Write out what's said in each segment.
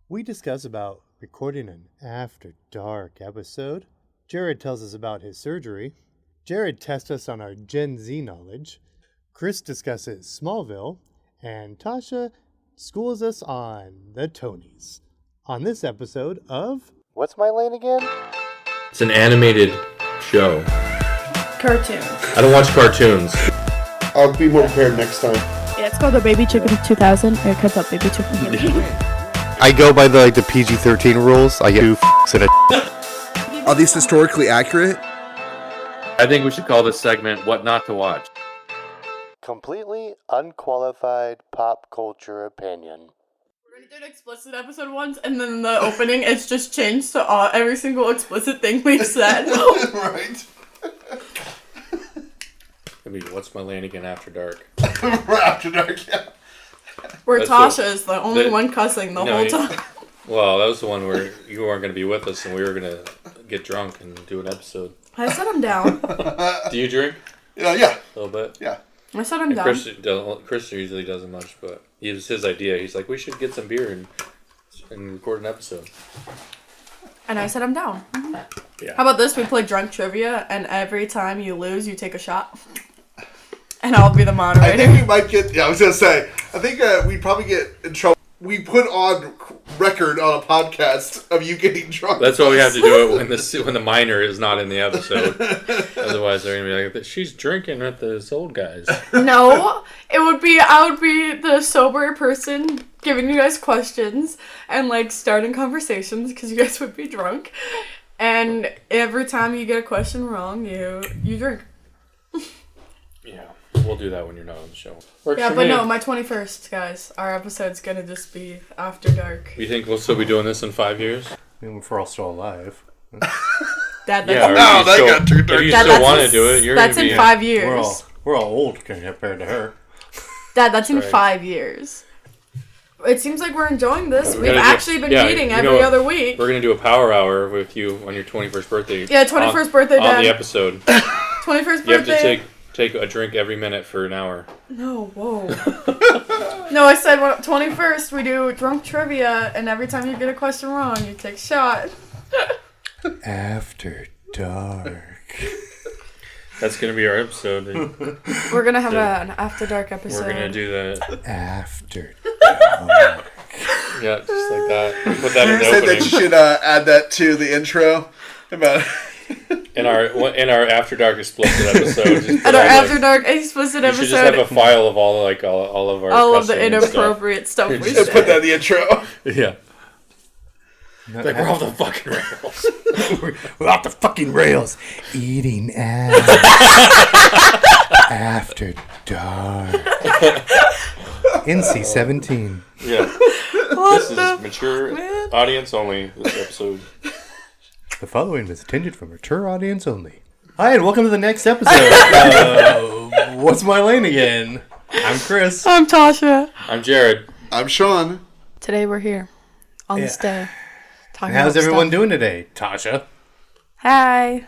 We discuss about recording an After Dark episode. Jared tells us about his surgery. Jared tests us on our Gen Z knowledge. Chris discusses Smallville. And Tasha schools us on the Tonys. On this episode of... What's my lane again? It's an animated show. Cartoon. I don't watch cartoons. I'll be more prepared next time. Yeah, it's called the Baby Chicken 2000. It cuts up Baby Chicken. I go by the PG-13 rules. I get 2 f***s in a... Are these historically accurate? I think we should call this segment What Not to Watch. Completely unqualified pop culture opinion. We're gonna do an explicit episode once, and then the opening it's just changed to every single explicit thing we've said. Right. I mean, what's my lane again after dark? After dark, yeah. Where That's Tasha is the only one cussing the whole you- time. Well, that was the one where you weren't going to be with us and we were going to get drunk and do an episode. I set him down. Do you drink? Yeah. A little bit? Yeah. I set him And down. Chris usually doesn't much, but it was his idea. He's like, we should get some beer and record an episode. And I set him down. Yeah. How about this? We play drunk trivia, and every time you lose, you take a shot. And I'll be the I moderator. think we might get, I was going to say, I think we'd probably get in trouble. We put on record on a podcast of you getting drunk. That's why we have to do it when the minor is not in the episode. Otherwise, they're going to be like, she's drinking with those old guys. No, I would be the sober person giving you guys questions and like starting conversations because you guys would be drunk. And every time you get a question wrong, you drink. Yeah, we'll do that when you're not on the show. Yeah, but no, my 21st, guys. Our episode's gonna just be after dark. You think we'll still be doing this in 5 years? I mean, if we're all still alive. Dad, that's, Yeah, No, that got too dark. If you Dad, still want to do it, you're that's gonna in be 5 years. We're all old compared to her. Dad, that's in Right. 5 years. It seems like we're enjoying this. We're We've gonna actually been meeting every other week. We're gonna do a power hour with you on your 21st birthday. Yeah, 21st birthday, on Dad. the episode. 21st You have birthday. to take a drink every minute for an hour. No, whoa. No, I said 21st we do drunk trivia, and every time you get a question wrong, you take a shot. After Dark. That's gonna be our episode. We're gonna have an after dark episode. We're gonna do that. After Yeah, just like that. Put that in the Said that you opening. should add that to the intro. About In our After Dark explicit episode. Just put At our all after dark explicit you should just have episode, a file of all of our all of the cussing and stuff. inappropriate stuff we just put that said. in the intro. Yeah. Like, we're off the fucking rails. We're off the fucking rails. Eating ass. After Dark. NC-17. Yeah. What This is the mature man? audience only, this episode. The following is intended for mature audience only. Hi, and welcome to the next episode. What's my lane again? I'm Chris. I'm Tasha. I'm Jared. I'm Sean. Today we're here on this day. Talking How's about everyone stuff. doing today? Tasha. Hi.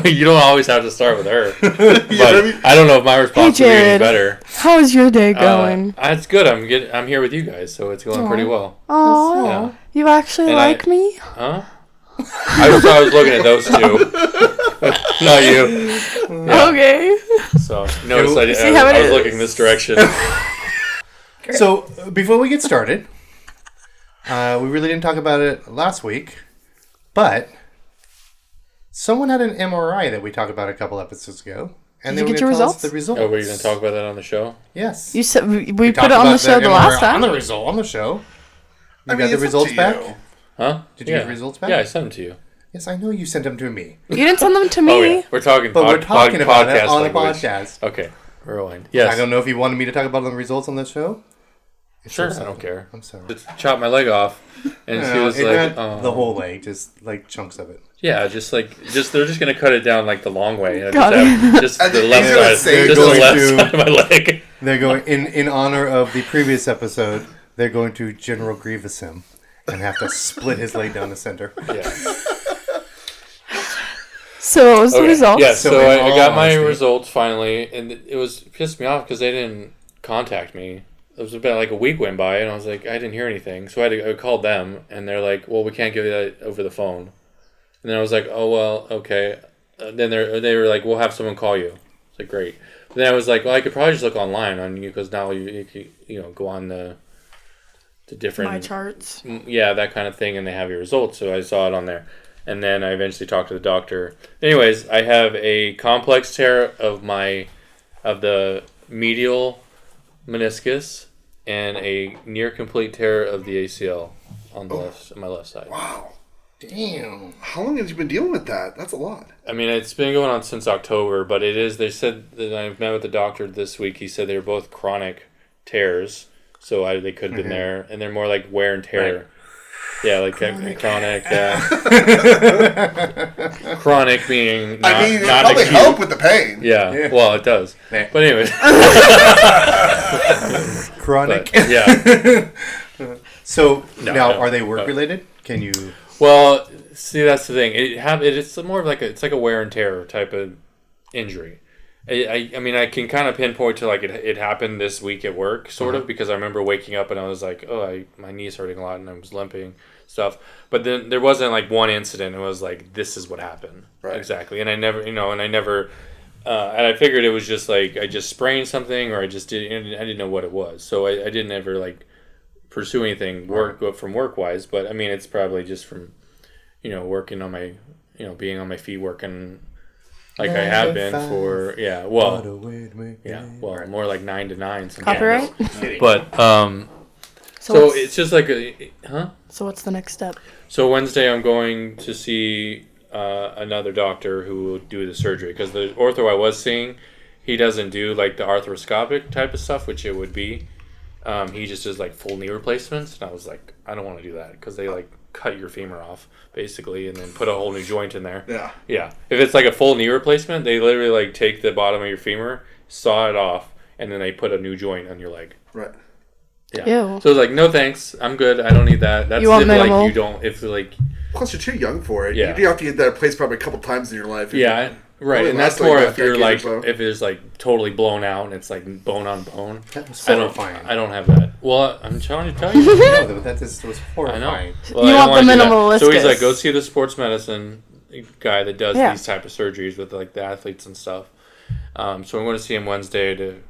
You don't always have to start with her. But I mean- I don't know if my response would be any Jared. better. How's your day going? It's good. I'm here with you guys, so it's going pretty well. Oh, Yeah. you actually And like me? Huh? I was looking at those two. Not you. Yeah. Okay. So notice I See how it was is. looking this direction. So, before we get started, we really didn't talk about it last week, but someone had an MRI that we talked about a couple episodes ago. And Did they you were get going your to tell us results? the results. Oh, were you going to talk about that on the show? Yes. You said we put talked it on the about show the MRI last On time. the result on the show. You got the it's up results to back? you. Huh? Did you get the results back? Yeah, I sent them to you. Yes, I know you sent them to me. You didn't send them to me. Oh, yeah. We're talking But we're talking about it podcast on a language. podcast. Okay. Rewind. Yes. I don't know if you wanted me to talk about the results on the show. Sure, I don't care. I'm sorry. Just chopped my leg off, and she was like, not the whole leg, just like chunks of it. "Yeah, they're just gonna cut it down like the long way. I Got just have it. the I left think side, they're just the going left to- side of my leg." They're going in honor of the previous episode. They're going to General Grievous him and have to split his leg down the center. Yeah. So what was the results? Yeah. So So in I all got my honesty- results finally, and it was pissed me off because they didn't contact me. it was about like a week went by, and I was like, I didn't hear anything. So I called them, and they're like, well, we can't give you that over the phone. And then I was like, oh, well, okay. Then they were like, we'll have someone call you. It's like, great. But then I was like, well, I could probably just look online on you, because now you could, go on the different... My charts. Yeah, that kind of thing, and they have your results. So I saw it on there. And then I eventually talked to the doctor. Anyways, I have a complex tear of the medial meniscus and a near complete tear of the ACL on my left side. Wow. Damn. How long have you been dealing with that? That's a lot. I mean, it's been going on since October, but they said that I met with the doctor this week. He said they were both chronic tears, so they could have been there, and they're more like wear and tear. Right. Yeah, like chronic. Chronic meaning not, it not probably acute. help with the pain. Yeah, well, it does. Yeah. But anyways. Chronic. But, yeah. So, are they work-related? Can you... Well, see, that's the thing. It's more of like it's like a wear and tear type of injury. I mean, I can kind of pinpoint to like it happened this week at work, sort of, because I remember waking up and I was like, my knee's hurting a lot and I was limping stuff. But then there wasn't like one incident. It was like, this is what happened. Right. Exactly. And I never, and I figured it was just like I just sprained something, or I didn't know what it was. So I didn't ever like pursue anything from work wise. But I mean, it's probably just from, working on my, being on my feet, working. Like I have been for more like 9 to 9 sometimes. Copyright? But so it's just like So what's the next step? So Wednesday I'm going to see another doctor who will do the surgery, because the ortho I was seeing, he doesn't do like the arthroscopic type of stuff, which it would be. He just does like full knee replacements, and I was like, I don't want to do that, because they like cut your femur off basically and then put a whole new joint in there. Yeah. If it's like a full knee replacement, they literally like take the bottom of your femur, saw it off, and then they put a new joint on your leg. Right. Yeah. Ew. So it's like, no thanks, I'm good, I don't need that. That's you want if minimal? like you don't, if like. Plus, you're too young for it. Yeah. You have to get that replaced probably a couple times in your life. Yeah. Right, and that's more if you're like, if it's like totally blown out and it's like bone on bone. That was I horrifying. don't have that. Well, I'm trying to tell you. No, that was horrifying. I know. Well, You I want the minimalistic. So he's like, go see the sports medicine guy that does these type of surgeries with like the athletes and stuff. So I'm going to see him Wednesday to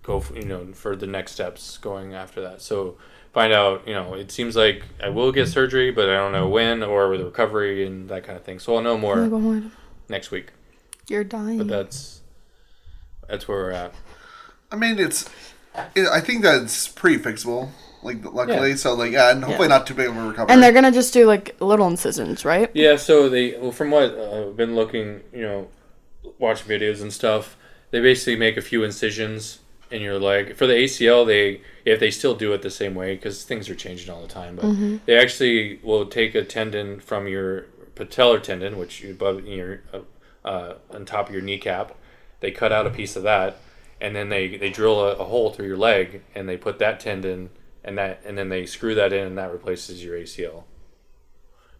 go, for the next steps going after that. So find out, it seems like I will get surgery, but I don't know when or with the recovery and that kind of thing. So I'll know more next week. You're dying. But that's where we're at. I mean, I think that's pretty fixable. Like, luckily, so and hopefully not too big of a recovery. And they're gonna just do like little incisions, right? Yeah. So from what I've been looking, watching videos and stuff, they basically make a few incisions in your leg. For the ACL, if they still do it the same way, because things are changing all the time, but they actually will take a tendon from your patellar tendon, which above your on top of your kneecap. They cut out a piece of that, and then they drill a hole through your leg, and they put that tendon and then they screw that in, and that replaces your ACL.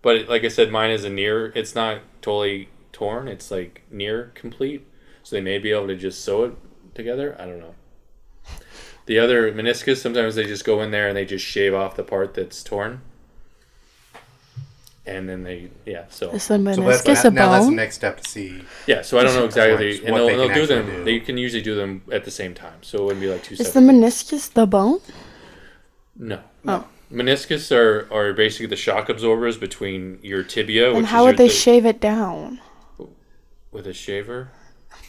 But like I said, mine is it's not totally torn, it's like near complete, so they may be able to just sew it together. I don't know. The other meniscus, sometimes they just go in there and they just shave off the part that's torn. And then so is the meniscus that's a now that's the bone? next step to see. Yeah, so I don't know exactly, and they'll do them. Do. They can usually do them at the same time, so it wouldn't be like two. Is the meniscus the bone? No. Oh. Meniscus are basically the shock absorbers between your tibia. And how would they shave it down? With a shaver.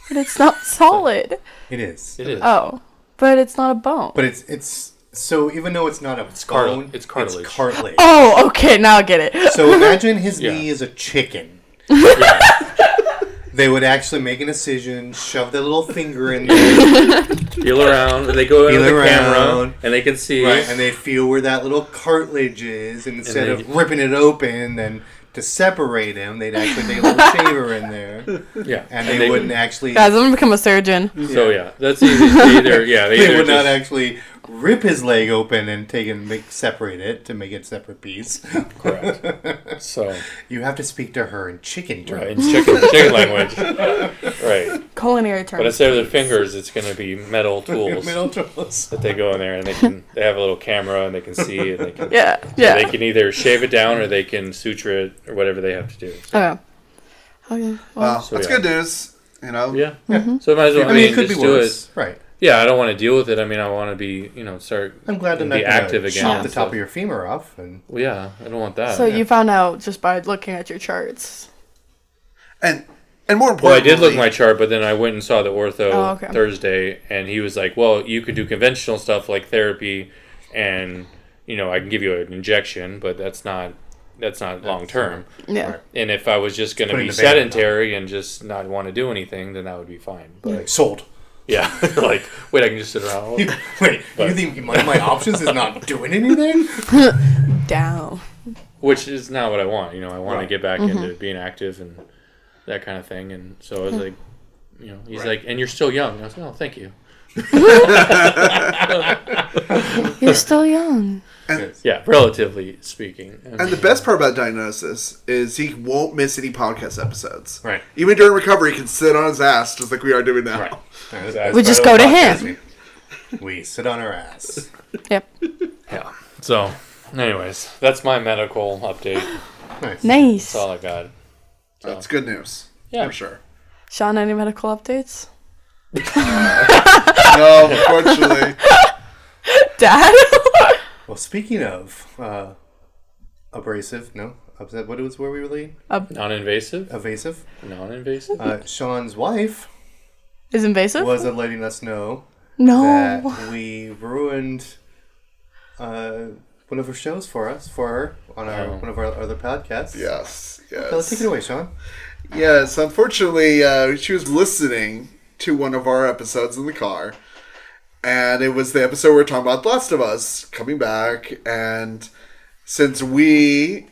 But it's not solid. It is. It is. Oh, but it's not a bone. But it's so even though it's not a bone, it's cartilage. It's cartilage. Oh, okay, now I get it. So imagine his knee is a chicken. They would actually make an incision, shove their little finger in there, feel around. They go into the camera, and they can see. Right, and they feel where that little cartilage is, and instead of ripping it open, then to separate him, they'd actually take a little shaver in there. Yeah, and they wouldn't actually. Guys, I'm gonna become a surgeon. So that's easy. They would not actually rip his leg open and separate it to make it separate piece. Correct. So you have to speak to her in chicken terms. right, in chicken language. Right. Culinary terms. But instead of their fingers, it's going to be metal tools. Metal tools. That they go in there and they have a little camera and they can see and they can they can either shave it down or they can suture it or whatever they have to do. So, Okay. Well, So, that's yeah. good news. You know. yeah. So might as well. I mean, it could just be do worse. it. Right. Yeah, I don't want to deal with it. I mean, I want to be, start. I'm glad to be active again. Chop the and top of stuff. your femur off. And Well, yeah, I don't want that. So you found out just by looking at your charts. And more Well, I importantly, did look at my chart, but then I went and saw the ortho Oh, okay. Thursday, and he was like, "Well, you could do conventional stuff like therapy, and I can give you an injection, but that's not long term. Yeah. And if I was just going to Putting be the band sedentary and just not want to do anything, then that would be fine. But sold. yeah, like wait, I can just sit around. Wait, But- you think my options is not doing anything? Down. Which is not what I want. I want to Right. get back into being active and that kind of thing. And so I was like, he's like, and you're still young. And I was like, oh, thank you. You're still young. Yeah, relatively speaking. And the best part about diagnosis is he won't miss any podcast episodes. Right. Even during recovery, he can sit on his ass just like we are doing now. Right. We just go to him. We sit on our ass. Yep. Yeah. So, anyways, that's my medical update. Nice. Nice. That's all I got. So, That's good news. Yeah. For sure. Sean, any medical updates? No, unfortunately. Dad? Well, speaking of abrasive, no, what was where we were leading? non-invasive. Evasive. Non-invasive. Sean's wife Is invasive? was letting us know No. that we ruined one of her shows for her on one of our other podcasts. Yes. So let's take it away, Sean. Yes, unfortunately, she was listening to one of our episodes in the car, and it was the episode where we're talking about The Last of Us coming back, and since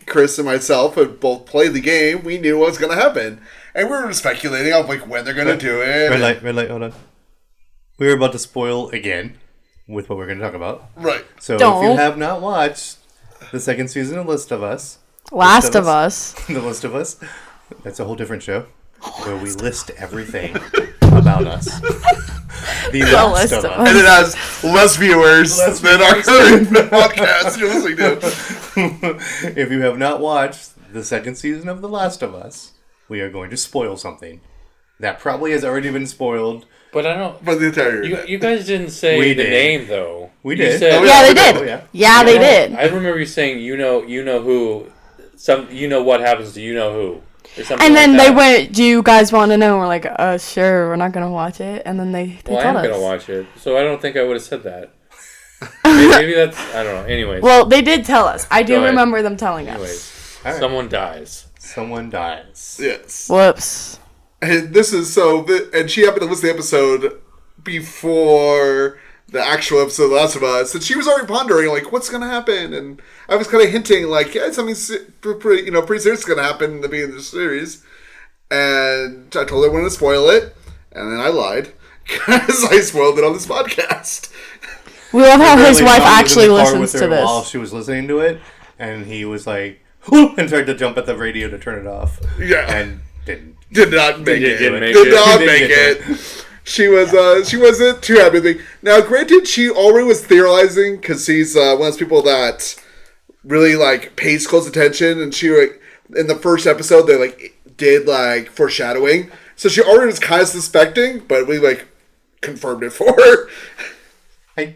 Chris and myself, had both played the game, we knew what was going to happen, and we were speculating on when they're going to do it. Red light, hold on. We were about to spoil again with what we're going to talk about. Right. So if Don't. you have not watched the second season of The Last of Us, The Last of Us. That's a whole different show where we list everything about us. The Last of Us. And it has less viewers than our current podcast you're listening to. If you have not watched the second season of The Last of Us, we are going to spoil something that probably has already been spoiled. But I don't. But the entire You guys didn't say We the did. name though. We You did. said- Oh, Yeah, they we did. Oh, yeah. Yeah, they did. I remember you saying you know who. What happens to who. Or something And then like they that. went, do you guys want to know? And we're like, sure, we're not going to watch it. And then they Well, I told am us. gonna watch it, so I don't think I would have said that. Maybe that's I don't know. Anyways, Well, they did tell us. I do Go ahead. remember them telling us. anyways, All right. someone dies. Someone dies. Yes. Whoops. And this is and she happened to listen to the episode before the actual episode of The Last of Us, and she was already pondering, what's going to happen? And I was kind of hinting, yeah, something pretty serious is going to happen in the beginning of the series. And I told her I wanted to spoil it, and then I lied, because I spoiled it on this podcast. We love how his Apparently wife Sean was in actually the car listens with to her this. while she was listening to it, and he was like, and tried to jump at the radio to turn it off. Yeah. And didn't. Did not make it. Didn't make Did it. not Didn't make get it. She wasn't too happy with me. Now, granted, she already was theorizing because she's one of those people that really pays close attention, and she in the first episode they did foreshadowing, so she already was kind of suspecting, but we confirmed it for her. I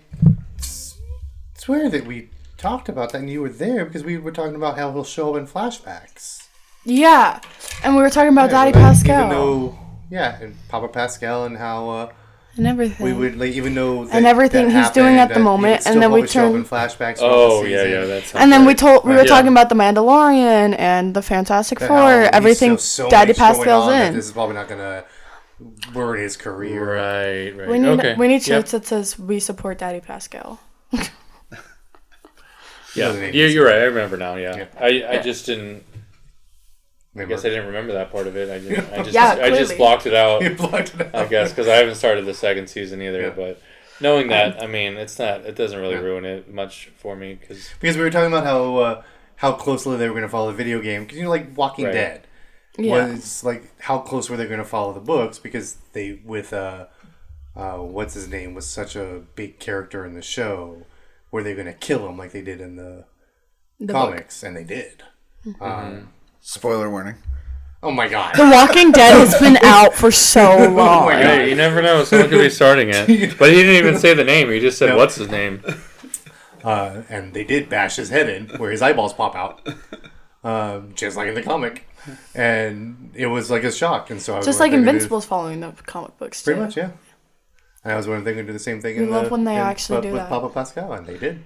swear that we talked about that and you were there because we were talking about how he'll show up in flashbacks. Yeah. And we were talking about Daddy Even Pascal. though, and Papa Pascal and how And everything. we would even though And everything he's doing at the moment, and then we show up turn- in flashbacks. Oh throughout the yeah, season. that's. And then we were Yeah. talking about the Mandalorian and the Fantastic That Four, how everything he's so Daddy much going Pascal's on that in. This is probably not gonna ruin his career. Right. We need okay. we need Yep. shirts that says we support Daddy Pascal. Yeah, Doesn't need you're right. I remember now. Yeah, Yeah. I just didn't. I guess I didn't remember that part of it. I just Yeah, I just clearly. blocked it out. He blocked it out. I guess because I haven't started the second season either. Yeah. But Knowing that, I mean, it doesn't really ruin it much for me because we were talking about how closely they were going to follow the video game. Because, like Walking Dead was like, how close were they going to follow the books? Because they, with, what's his name, was such a big character in the show. Were they going to kill him like they did in the comics? Book. And they did. Spoiler warning. Oh my god. The Walking Dead has been out for so long. Hey, you never know. Someone could be starting it. But he didn't even say the name. He just said, what's his name? And they did bash his head in, where his eyeballs pop out. Just like in the comic. And it was like a shock. And so I was just like Invincible's following the comic books, too. Pretty much, yeah. And I was wondering if they could do the same thing when they actually do with that. Papa Pascal, and they did.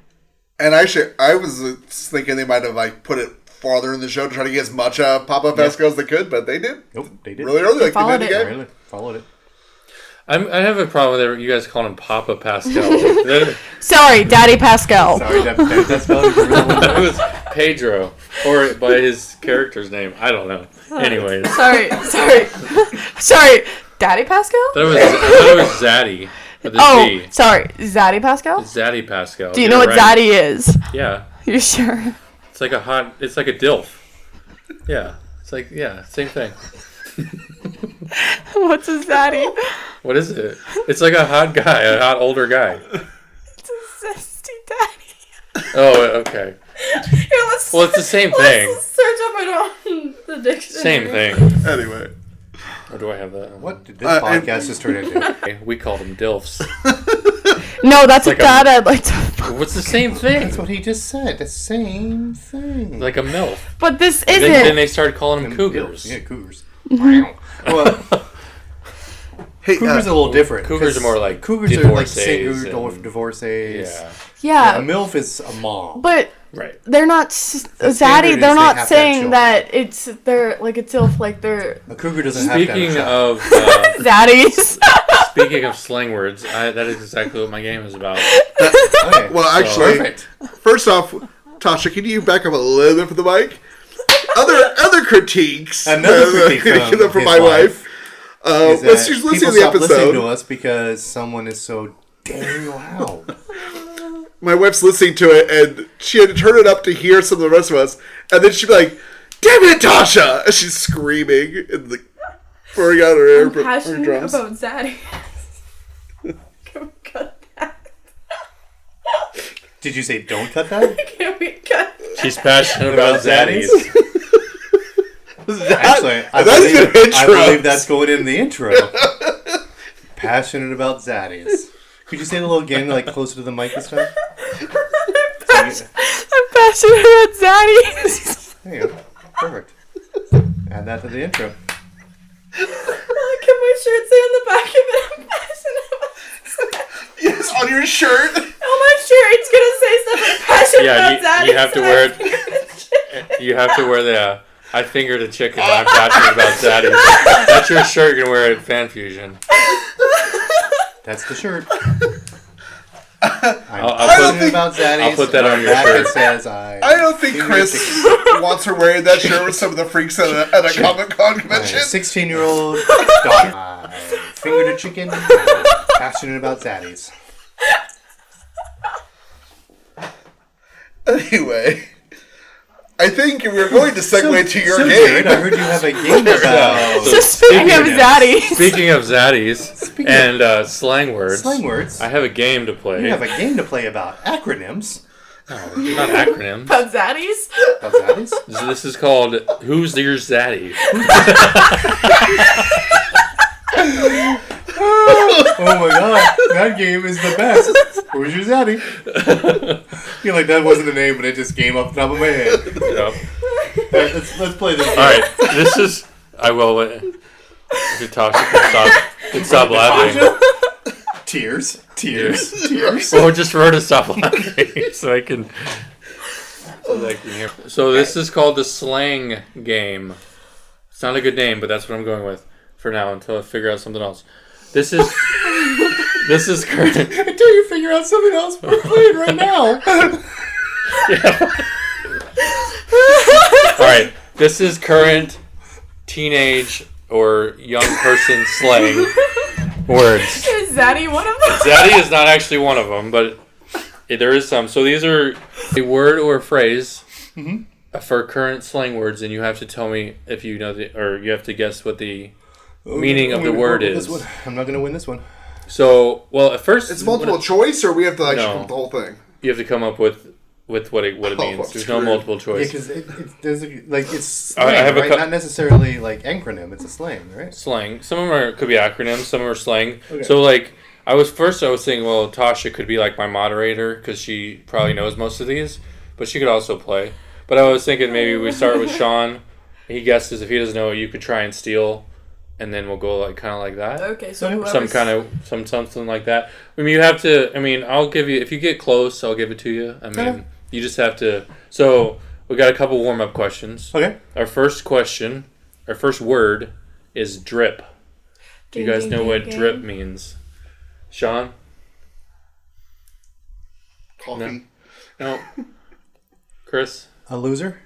And actually, I was thinking they might have like put it farther in the show to try to get as much Papa Pascal as they could, but they did. Nope, they did. Really early, like followed they did the game. Really followed it. I have a problem with you guys calling him Papa Pascal. Sorry, Daddy Pascal. Sorry, Daddy Pascal. It was Pedro, or by his character's name. I don't know. Anyways. Sorry, Daddy Pascal? I thought it was Zaddy. Z. Sorry, Zaddy Pascal? Zaddy Pascal. Do you know what Zaddy is? Yeah. You sure? It's like it's like a DILF. Yeah. It's like, same thing. What's a Zaddy? What is it? It's like a hot guy, a hot older guy. It's a zesty daddy. Oh, okay. Here, it's the same thing. Let's search up it on the dictionary. Same thing. Anyway. Or do I have that? What did this podcast just turn into? We called them DILFs. No, that's like a dad I'd like to... What's the same thing? That's what he just said. The same thing. Like a MILF. But this isn't. Then they started calling them cougars. Yeah, cougars. Well, hey, cougars are a little different. Cougars are more like cougars are like singers, divorcees. Yeah. A MILF is a mom. But they're not zaddy. They're not saying that it's ILF. Like they're a cougar doesn't have to have a child. zaddies. Speaking of slang words, that is exactly what my game is about. Okay. Well, actually, first off, Tasha, can you back up a little bit for the mic? Other critiques. Another critique from my wife. Let's see the episode. Listening to us because someone is so dang loud. My wife's listening to it, and she had to turn it up to hear some of the rest of us, and then she'd be like, "Damn it, Tasha!" And she's screaming and pouring out her air. I'm passionate about zaddy. Can we cut that? Did you say don't cut that? Can we cut that? She's passionate about zaddies. Actually, I believe that's going in the intro. Passionate about zaddies. Could you say it a little again, like closer to the mic this time? I'm passionate about zaddies. There you go. Perfect. Add that to the intro. Can my shirt say on the back of it? I'm passionate about zaddies. Yes, on your shirt. On my shirt, it's gonna say something passionate about zaddies. You have to wear it. You have to wear the. I fingered a chicken and I'm passionate about zaddies. That's your shirt you're gonna wear at Fan Fusion. That's the shirt. I'll put that on your shirt. Says, I don't think Chris wants her wearing that shirt with some of the freaks at a Comic-Con convention. 16-year-old daughter. Fingered a chicken. Passionate about zaddies. Anyway, I think we're going to segue to your game. Jared, I heard you have a game about... So speaking of zaddies. Speaking of zaddies and slang words. I have a game to play. You have a game to play about acronyms. No, not acronyms. About zaddies? About zaddies? This is called Who's Your Zaddy? Oh my god, that game is the best. Who's your zaddy? I feel like that wasn't the name, but it just came off the top of my head. Yep. Let's play this game. Alright, this is... I will... If you talk, you can stop laughing. Tears. Or just for her to stop laughing so I can hear. So this is called the Slang game. It's not a good name, but that's what I'm going with for now until I figure out something else. This is current. Until you figure out something else, we're playing right now. Yeah. All right. This is current teenage or young person slang. words. Is Zaddy one of them? Zaddy is not actually one of them, but there is some. So these are a word or a phrase for current slang words, and you have to tell me if you know or you have to guess what the meaning of the word is. I'm not going to win this one. So, well, at first... It's multiple choice, or we have to like No. come up with the whole thing? You have to come up with what it means. There's no multiple choice. Yeah, because it's slang, I have right? Not necessarily like acronym. It's a slang, right? Slang. Some of them could be acronyms. Some are slang. Okay. So, like, I was thinking, well, Tasha could be like my moderator because she probably knows most of these, but she could also play. But I was thinking maybe we start with Sean. He guesses. If he doesn't know, you could try and steal, and then we'll go like kind of like that. Okay, so something like that. I mean, you have to. I mean, I'll give you if you get close, I'll give it to you. I mean, you just have to. So we got a couple warm up questions. Okay. Our first word is drip. Do you guys know what drip means? Sean? Coffee. No. Chris? A loser?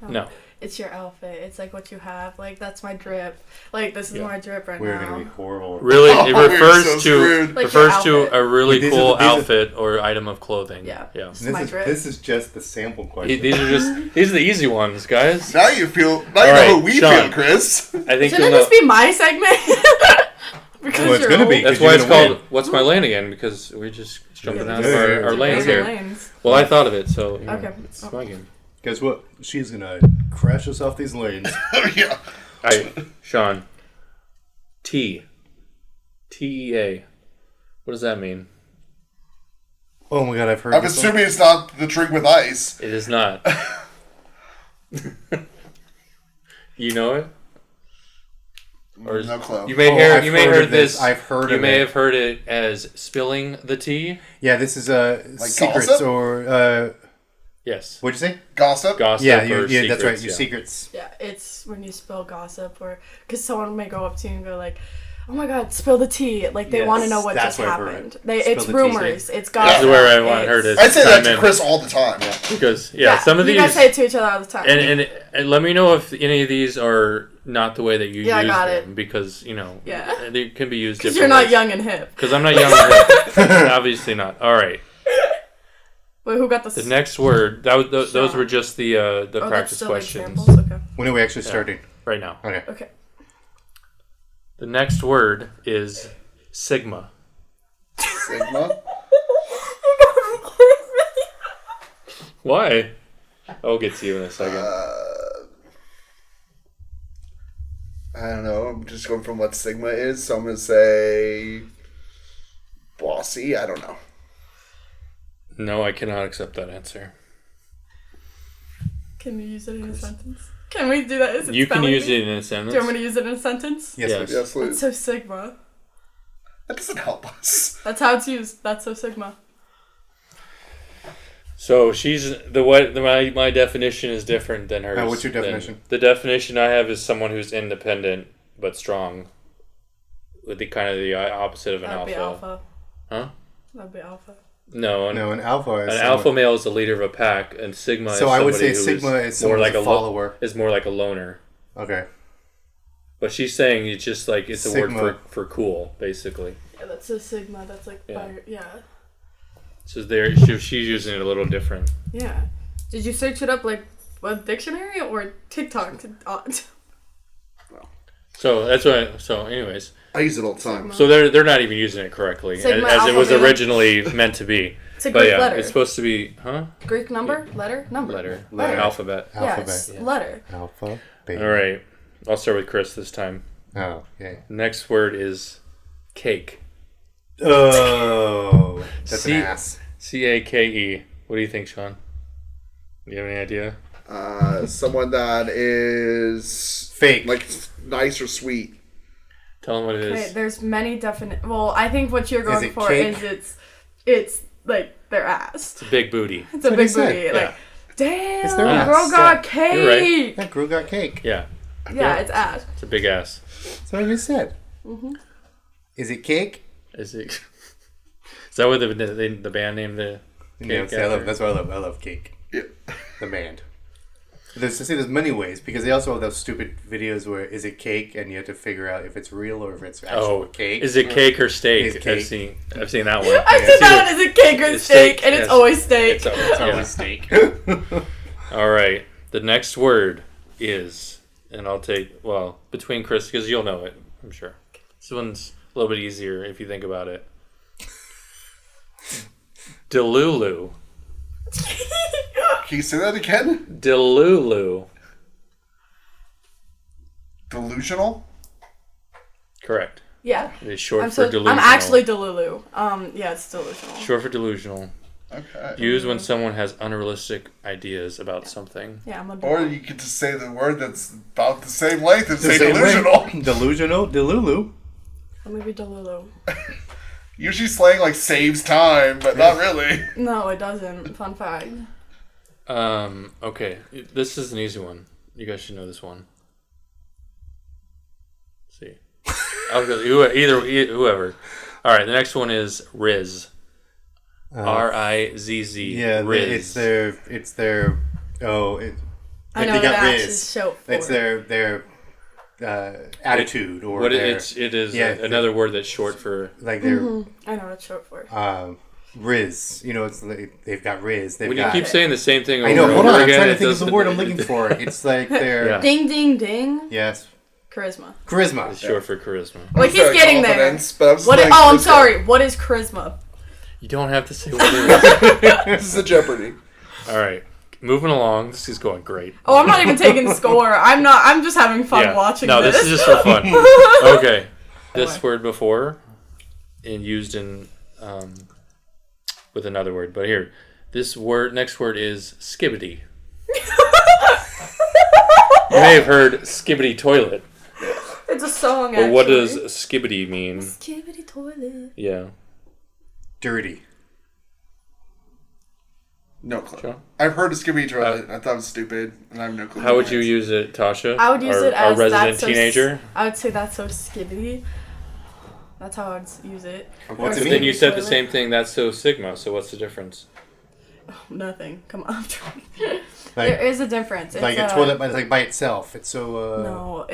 No. It's your outfit. It's like what you have. Like, that's my drip. Like, this is my drip right We're now. going to be horrible. Really, it we're refers so to screwed. Like refers your to outfit. a really These cool are- outfit or item of clothing. Yeah. Yeah. My drip. This is just the sample question. These are the easy ones, guys. Now you know right, how we Sean. feel, Chris. I think Shouldn't you'll know. this be my segment? Because Well, it's you're gonna be. old. That's You're why it's gonna called win. "What's My Lane" again? Because we're just jumping out of Yeah. our lanes here. Lanes. Well, I thought of it, so you know, Okay. it's my game. Guess what? She's going to crash us off these lanes. Yeah. All right, Sean. T. T-E-A. What does that mean? Oh my god, I've heard I'm this assuming it's not the drink with ice. It is not. You know it? Or No clue. You may Oh, hear. I've You may heard heard of this. this. I've heard You of may it. have heard it as spilling the tea. Yeah, this is secrets gossip? or Yes. what'd you say? Gossip? Gossip. Yeah, or yeah, that's right. secrets, Your yeah. secrets. Yeah, it's when you spill gossip or... Because someone may go up to you and go like, oh my god, spill the tea. Like, they Yes, want to know what that's just what I've heard. happened. Spill It's the tea. rumors. It's gossip. This is where I want her to. I say that chime to in. Chris all the time. Because Yeah, some of you these. guys say it to each other all the time. And let me know if any of these are not the way that you Yeah, I use got them it. because you know Yeah. they can be used. Because different you're not ways. young and hip. Because I'm not young. and obviously not. All right. Wait, who got The next word. Those Sean. were just the Oh, that's practice still questions examples? Okay. When are we actually starting? right now. Okay. Okay. The next word is sigma. Sigma? Why? I'll get to you in a second. I don't know. I'm just going from what Sigma is, so I'm going to say bossy. I don't know. No, I cannot accept that answer. Can you use it in a sentence? Can we do that? Is it You can spelling use bee? it in a sentence. Do you want me to use it in a sentence? Yes, Yes. please. Yes, please. That's so Sigma. That doesn't help us. That's how it's used. That's so Sigma. So she's my definition is different than hers. What's your definition? The definition I have is someone who's independent but strong, with the kind of the opposite of an That'd be alpha. alpha. Huh? That'd be alpha. No, No, an alpha is an someone- alpha male is the leader of a pack, and sigma. So is I would somebody say who sigma is more someone like who's a follower. Is more like a loner. Okay. But she's saying it's just like it's a Sigma. word for cool, basically. Yeah, that's so Sigma. That's like Yeah. fire. Yeah. So she's using it a little different. Yeah. Did you search it up like a dictionary or TikTok? So that's why. So, anyways, I use it all the time. so they're not even using it correctly Sigma as it was alpha beta. originally meant to be. It's a But Greek yeah, letter. it's supposed to be Greek number? Letter? Number. letter Letter. alphabet. Yeah, Alphabet. it's letter. Alpha. Beta. All right, I'll start with Chris this time. Oh, okay. Next word is cake. Oh, that's See- an ass. C-A-K-E. What do you think, Sean? Do you have any idea? Someone that is Fake. like nice or sweet. Tell them what it Okay, is. there's many definite. Well, I think what you're going it for cake? is it's like their ass. It's a big booty. It's a what he big said. booty. Yeah. Like, damn, It's their ass. girl got Yeah, cake. you're right. That girl got cake. Yeah, Yeah, it's ass. it's a big ass. That's what I just said. Mm-hmm. Is it cake? Is it? Is that what the band named the cake? Yeah, see, after? that's what I love. I love cake. Yeah. The band. There's many ways because they also have those stupid videos where is it cake and you have to figure out if it's real or if it's actual cake. Is it cake or steak? Is cake. I've seen that one. I've seen that one. Is it cake or steak? And it's always steak. It's always steak. All right. The next word is, and I'll take, between Chris, because you'll know it, I'm sure. This one's a little bit easier if you think about it. Delulu. Can you say that again? Delulu. Delusional? Correct. Yeah. It's short for delusional. I'm actually Delulu. Yeah, it's delusional. Short for delusional. Okay. Used when someone has unrealistic ideas about something. Yeah, I'm a Or you get to say the word that's about the same length and say delusional. Delusional, Delulu. Let me be Delulu. Usually slang like saves time, but not really. No, it doesn't. Fun fact. Okay. This is an easy one. You guys should know this one. Let's see. I'll go whoever. All right, the next one is Riz. R-I-Z-Z. Yeah, Riz. it's their. I know they got what Riz. for. It's their attitude or what their, it is another word that's short for like their. I know what it's short for. Riz. You know, it's like they've got Riz. When you keep saying the same thing over I know. and Hold over on. I'm again, trying to it think of the doesn't- word I'm looking for. It's like their. Yeah. Ding, ding, ding. Yes. Charisma. Charisma. It's short for charisma. Like, he's getting there. But I was What? like, I'm sorry. What is charisma? You don't have to say what it is. This is a Jeopardy. All right. Moving along. This is going great. Oh, I'm not even taking score. I'm not. I'm just having fun watching no, this. this is just for fun. Okay. This word before and used in with another word. But here, next word is skibbity. You may have heard skibbity toilet. It's a song, But what does skibbity mean? Skibbity toilet. Yeah. Dirty. No clue. Sure. I've heard of Skippy Toilet. I thought it was stupid, and I have no clue. How would you use it, Tasha? I would use it our as resident that's so teenager. I would say that's so skibbity. That's how I'd use it. What's But it then mean? you said the Toilet. same thing. That's so sigma. So what's the difference? Nothing. Come on. Like, There is a difference. like It's a toilet, but like by itself. It's so.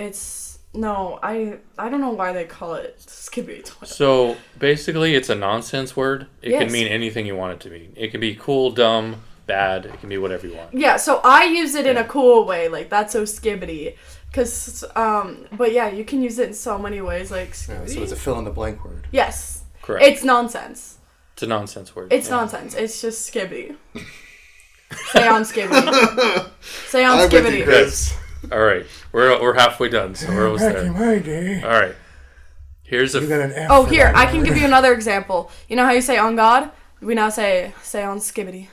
No, I don't know why they call it skibbity toilet. So basically, it's a nonsense word. It can Yes. mean anything you want it to mean. It can be cool, dumb, bad. It can be whatever you want. Yeah, so I use it in a cool way, like that's so skibbity. Cause, but yeah, you can use it in so many ways, like skibbity. So it's a fill in the blank word. Yes. Correct. It's nonsense. It's a nonsense word. It's nonsense. It's just skibbity. Say on skibbity. Say on I'm with you, skibbity. Chris. All right, we're halfway done, so we're almost there. my day. All right, here's You got a an F Oh, for here, that I can word. give you another example. You know how you say on God? We now say on skibbity.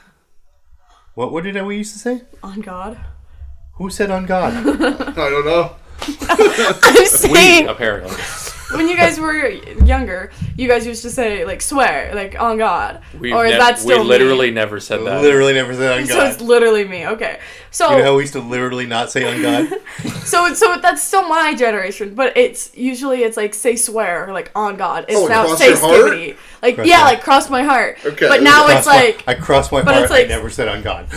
What did we used to say? On God. Who said on God? I don't know. I'm saying, apparently. when you guys were younger, you guys used to say, like, swear, like, on God. Or is that still we literally never said that. Literally never said on me? So God. it's literally me. Okay. So, You know how we used to literally not say on God? so that's still my generation, but it's like say swear, like on God. It's Oh, now cross say your heart? skibbity. Like Cross yeah, your- like cross my heart. Okay. But now it's like I crossed my but heart. it's like- I never said on God.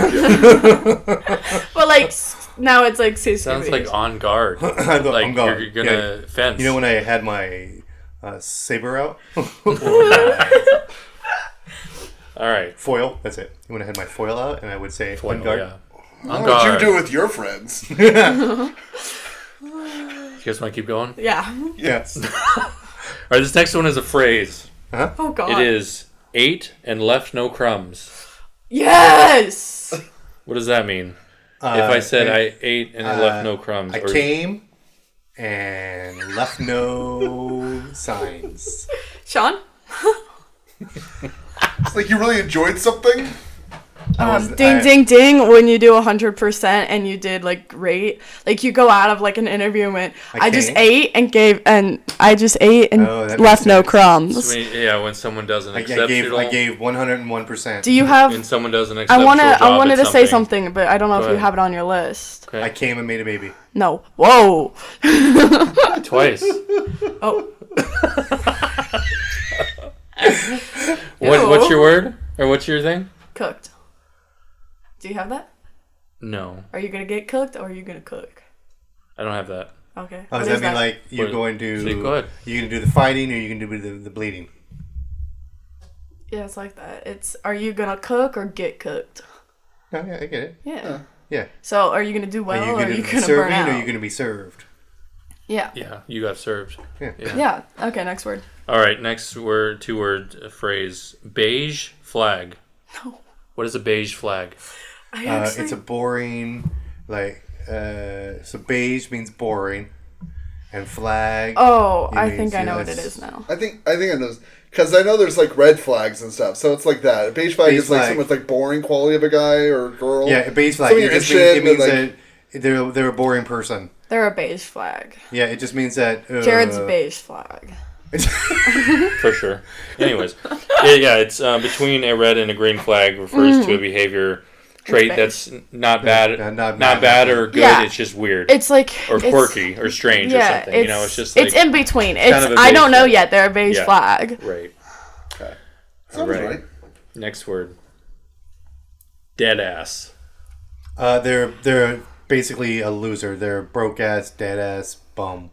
but like now it's like say Sounds skibbity. like on guard. I go, Like on God. you're gonna fence. You know when I had my saber out? All right, Foil, that's it. When I had my foil out and I would say on Well, guard. yeah. What On would you guard. do with your friends? You guys want to keep going? Yeah. Yes. All right, this next one is a phrase. Oh God. It is ate and left no crumbs. Yes. What does that mean? If I said I ate and I left no crumbs, I came and left no signs. Sean. It's like you really enjoyed something. Ding ding ding when you do 100% and you did like great, like you go out of like an interview and went I just came. ate and Oh, that left makes no sense. crumbs. when someone does an I exceptional, gave 101%. Do you have when someone does an I exceptional job wanted at to say something, but I don't know Go if you ahead. have it on your list. Okay. I came and made a baby. No. Whoa. Twice. Oh. What's your word or what's your thing? Cooked. Do you have that? No, Are you gonna get cooked or are you gonna cook? I don't have that. Okay. Oh, does What that is mean like you're What- going to so go ahead. you're gonna do the fighting or you're gonna do the bleeding? Yeah, it's like that. It's are you gonna cook or get cooked? Oh, yeah, I get it. Yeah. Yeah. So are you gonna do well Are you or are gonna you be gonna burn serving out? or are you gonna be served? Yeah. Yeah, you got served. Yeah. Yeah. Okay. Next word. All right, next word, 2-word phrase. Beige flag. No. What is a beige flag? I actually. It's a boring so beige means boring, and flag. Oh, it I means, think I yeah, know what it it's- is now. I think I know because I know there's like red flags and stuff, so it's like that. A beige flag Beige is like flag. someone's like boring quality of a guy or girl. Yeah, a beige flag. Something It you're just means, interested it means in, like- that they're a boring person. They're a beige flag. Yeah, it just means that Jared's beige flag. For sure. Anyways, yeah, it's between a red and a green flag refers to a behavior trait beige. that's not bad, not not bad or good. Yeah. It's just weird It's like or it's- quirky or strange or Yeah, something. You know, it's just like it's in between. It's kind of a I beige don't know flag. yet. They're a beige Yeah. flag. right. Okay. All Sounds right. right. Next word. Dead ass. They're basically a loser. They're a broke ass, dead ass bum.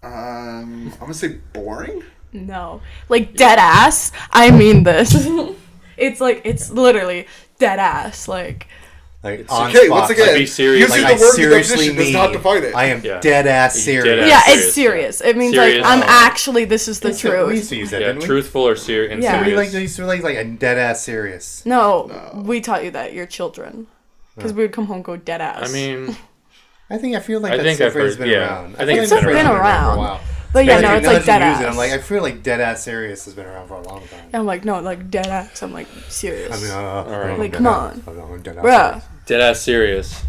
I'm gonna say boring. No, like dead ass. I mean this. It's like it's literally dead ass. Like Like on Okay, spot. once again, Like, be serious. using Like, the I word seriously definition does not mean define it. I am Yeah. dead ass Dead serious. ass. yeah, serious, it's serious. It means Serious. like I'm Oh. actually this is the We used truth. to use that, Yeah, didn't we? truthful or serious. And Yeah. We serious. like they used to like a dead ass serious. No, we taught you that you're children because we would come home and go dead ass. I mean, I feel like I that think I've phrase has heard- been yeah. around. I think it's been that phrase has around. for a while. but yeah, no, Now it's that like you dead use ass. it, I'm like, I feel like dead ass serious has been around for a long time. I'm like, no, like dead ass. I'm like serious. I mean, right. Like, dead come ass. on. I'm dead ass Bruh. serious. dead ass serious,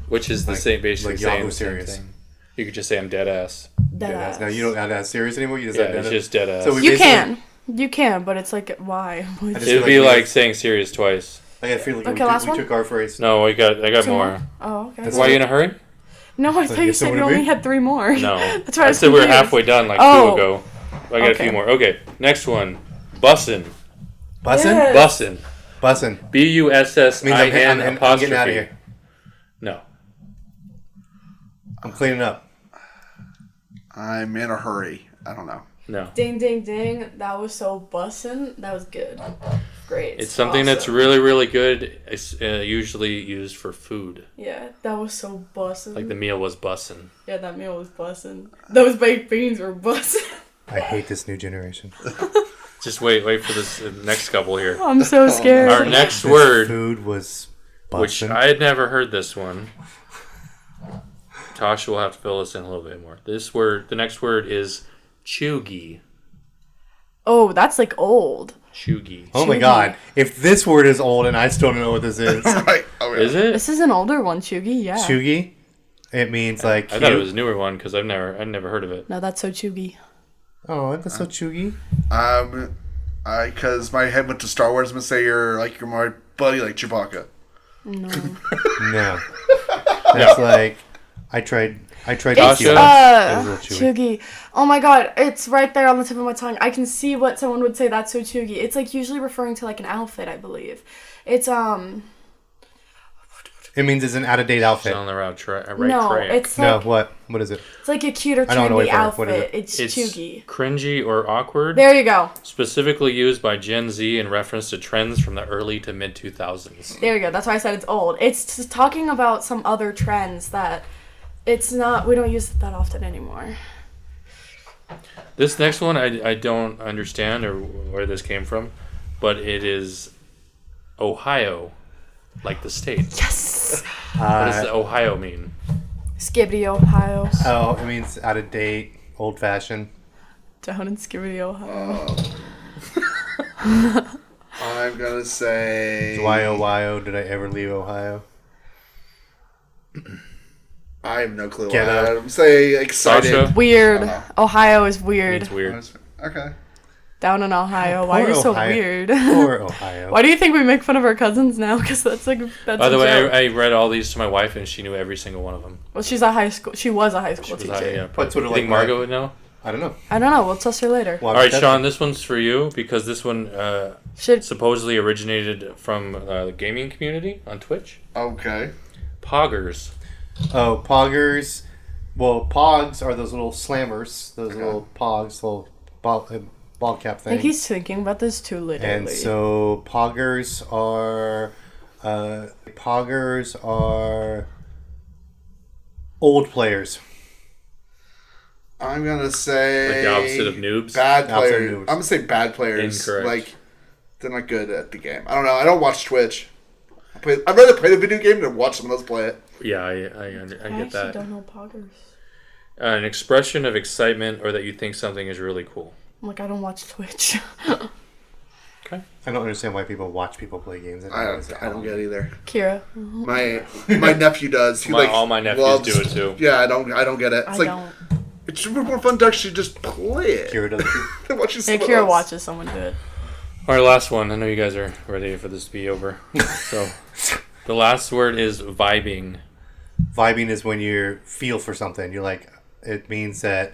which is the Like- same, basically like saying Yahoo the same serious. thing. You could just say I'm dead ass. Dead Dead ass. ass. Now you don't add ass serious anymore. You just Yeah, add dead it's ass. just dead ass. So we You basically- can, but it's like why? I just It would feel be we- like saying serious twice. Like I feel like Okay, last we one? took our phrase. No, I got Two more. Oh, okay. That's Why are you in a hurry? No, I thought you yes, said it you would only be. had 3 more. No. That's why I I was said we were confused. halfway done like Oh. 2 ago. I got a few Okay. more. Okay, next one. Bussin'. Bussin'? Yes. Bussin'. Bussin'. B-U-S-S-I-N I'm apostrophe. getting out of here. No. I'm cleaning up. I'm in a hurry. I don't know. No. Ding, ding, ding. That was so bussin'. That was good. Great. It's something that's awesome. really, really good. It's usually used for food. Yeah, that was so bussin'. Like the meal was bussin'. Yeah, that meal was bussin'. Those baked beans were bussin'. I hate this new generation. Just wait for this next couple here. I'm so scared. Our next This word, food was which bussin'. I had never heard this one. Tasha will have to fill us in a little bit more. This word, the next word is chuggy. Oh, that's like old. Chuggy. Oh my god. If this word is old and I still don't know what this is. Right. Oh, yeah. Is it? This is an older one, Chugi. Yeah. Chugi? It means like I thought it cute. was a newer one because I've never heard of it. No, that's so Chugi. Oh, that's so chugi. Because my head went to Star Wars. I'm gonna say you're my buddy, like Chewbacca. No. No. That's like I tried It's, to Tasha? keep it. It was a little chewy. Chugi. Oh my god, it's right there on the tip of my tongue. I can see what someone would say. That's so Chugi. It's like usually referring to like an outfit, I believe. It's It means it's an out of date It's outfit. on the right track. no, it's No, like what is it? it's like a cute or I don't know trendy what for. What is outfit. it? It's It's Chugi. cringy or awkward. There you go. Specifically used by Gen Z in reference to trends from the early to mid 2000s. There you go. That's why I said it's old. It's just talking about some other trends that it's not. We don't use it that often anymore. This next one I don't understand or where this came from, but it is Ohio, like the state. Yes. What does Ohio mean? Skibbity, Ohio. Oh, it means out of date, old fashioned. Down in Skibbity, Ohio. I'm gonna say. Y-O-Y-O, did I ever leave Ohio? I have no clue. Get What out. I'm gonna say excited. Sasha? Weird. Ohio is weird. It's weird. Okay. Down in Ohio. Why are you Poor so Ohio. weird? Or Ohio. Why do you think we make fun of our cousins now? Because that's like that's. By the a way, joke. I read all these to my wife and she knew every single one of them. Well, she's a high school. She was a high school She was teacher. high, yeah, What's what it you think like, Margot right? would know? I don't know. I don't know. We'll test her later. Well, All right, that's- Sean, this one's for you because this one Should supposedly originated from the gaming community on Twitch. Okay. Poggers. Oh, poggers. Well, pogs are those little slammers. Those little pogs, little ball cap I thing. think he's thinking about this too literally. And so poggers are old players. I'm gonna say Like the opposite of noobs? Bad Opposite of players. noobs. I'm gonna say bad players. Incorrect. Like they're not good at the game. I don't know. I don't watch Twitch. I'd rather play the video game than watch someone else play it. Yeah, I I get actually that. don't know poggers. An expression of excitement or that you think something is really cool. I'm like, I don't watch Twitch. Okay. I don't understand why people watch people play games. I don't get it either. Kira. My nephew does. He All my nephews do it too. Yeah, I don't get it. It's I like don't. it's super more fun to actually just play it. Kira does too. than watching And someone Kira else. watches someone do it. All right, last one. I know you guys are ready for this to be over. So, the last word is vibing. Vibing is when you feel for something. You're like, it means that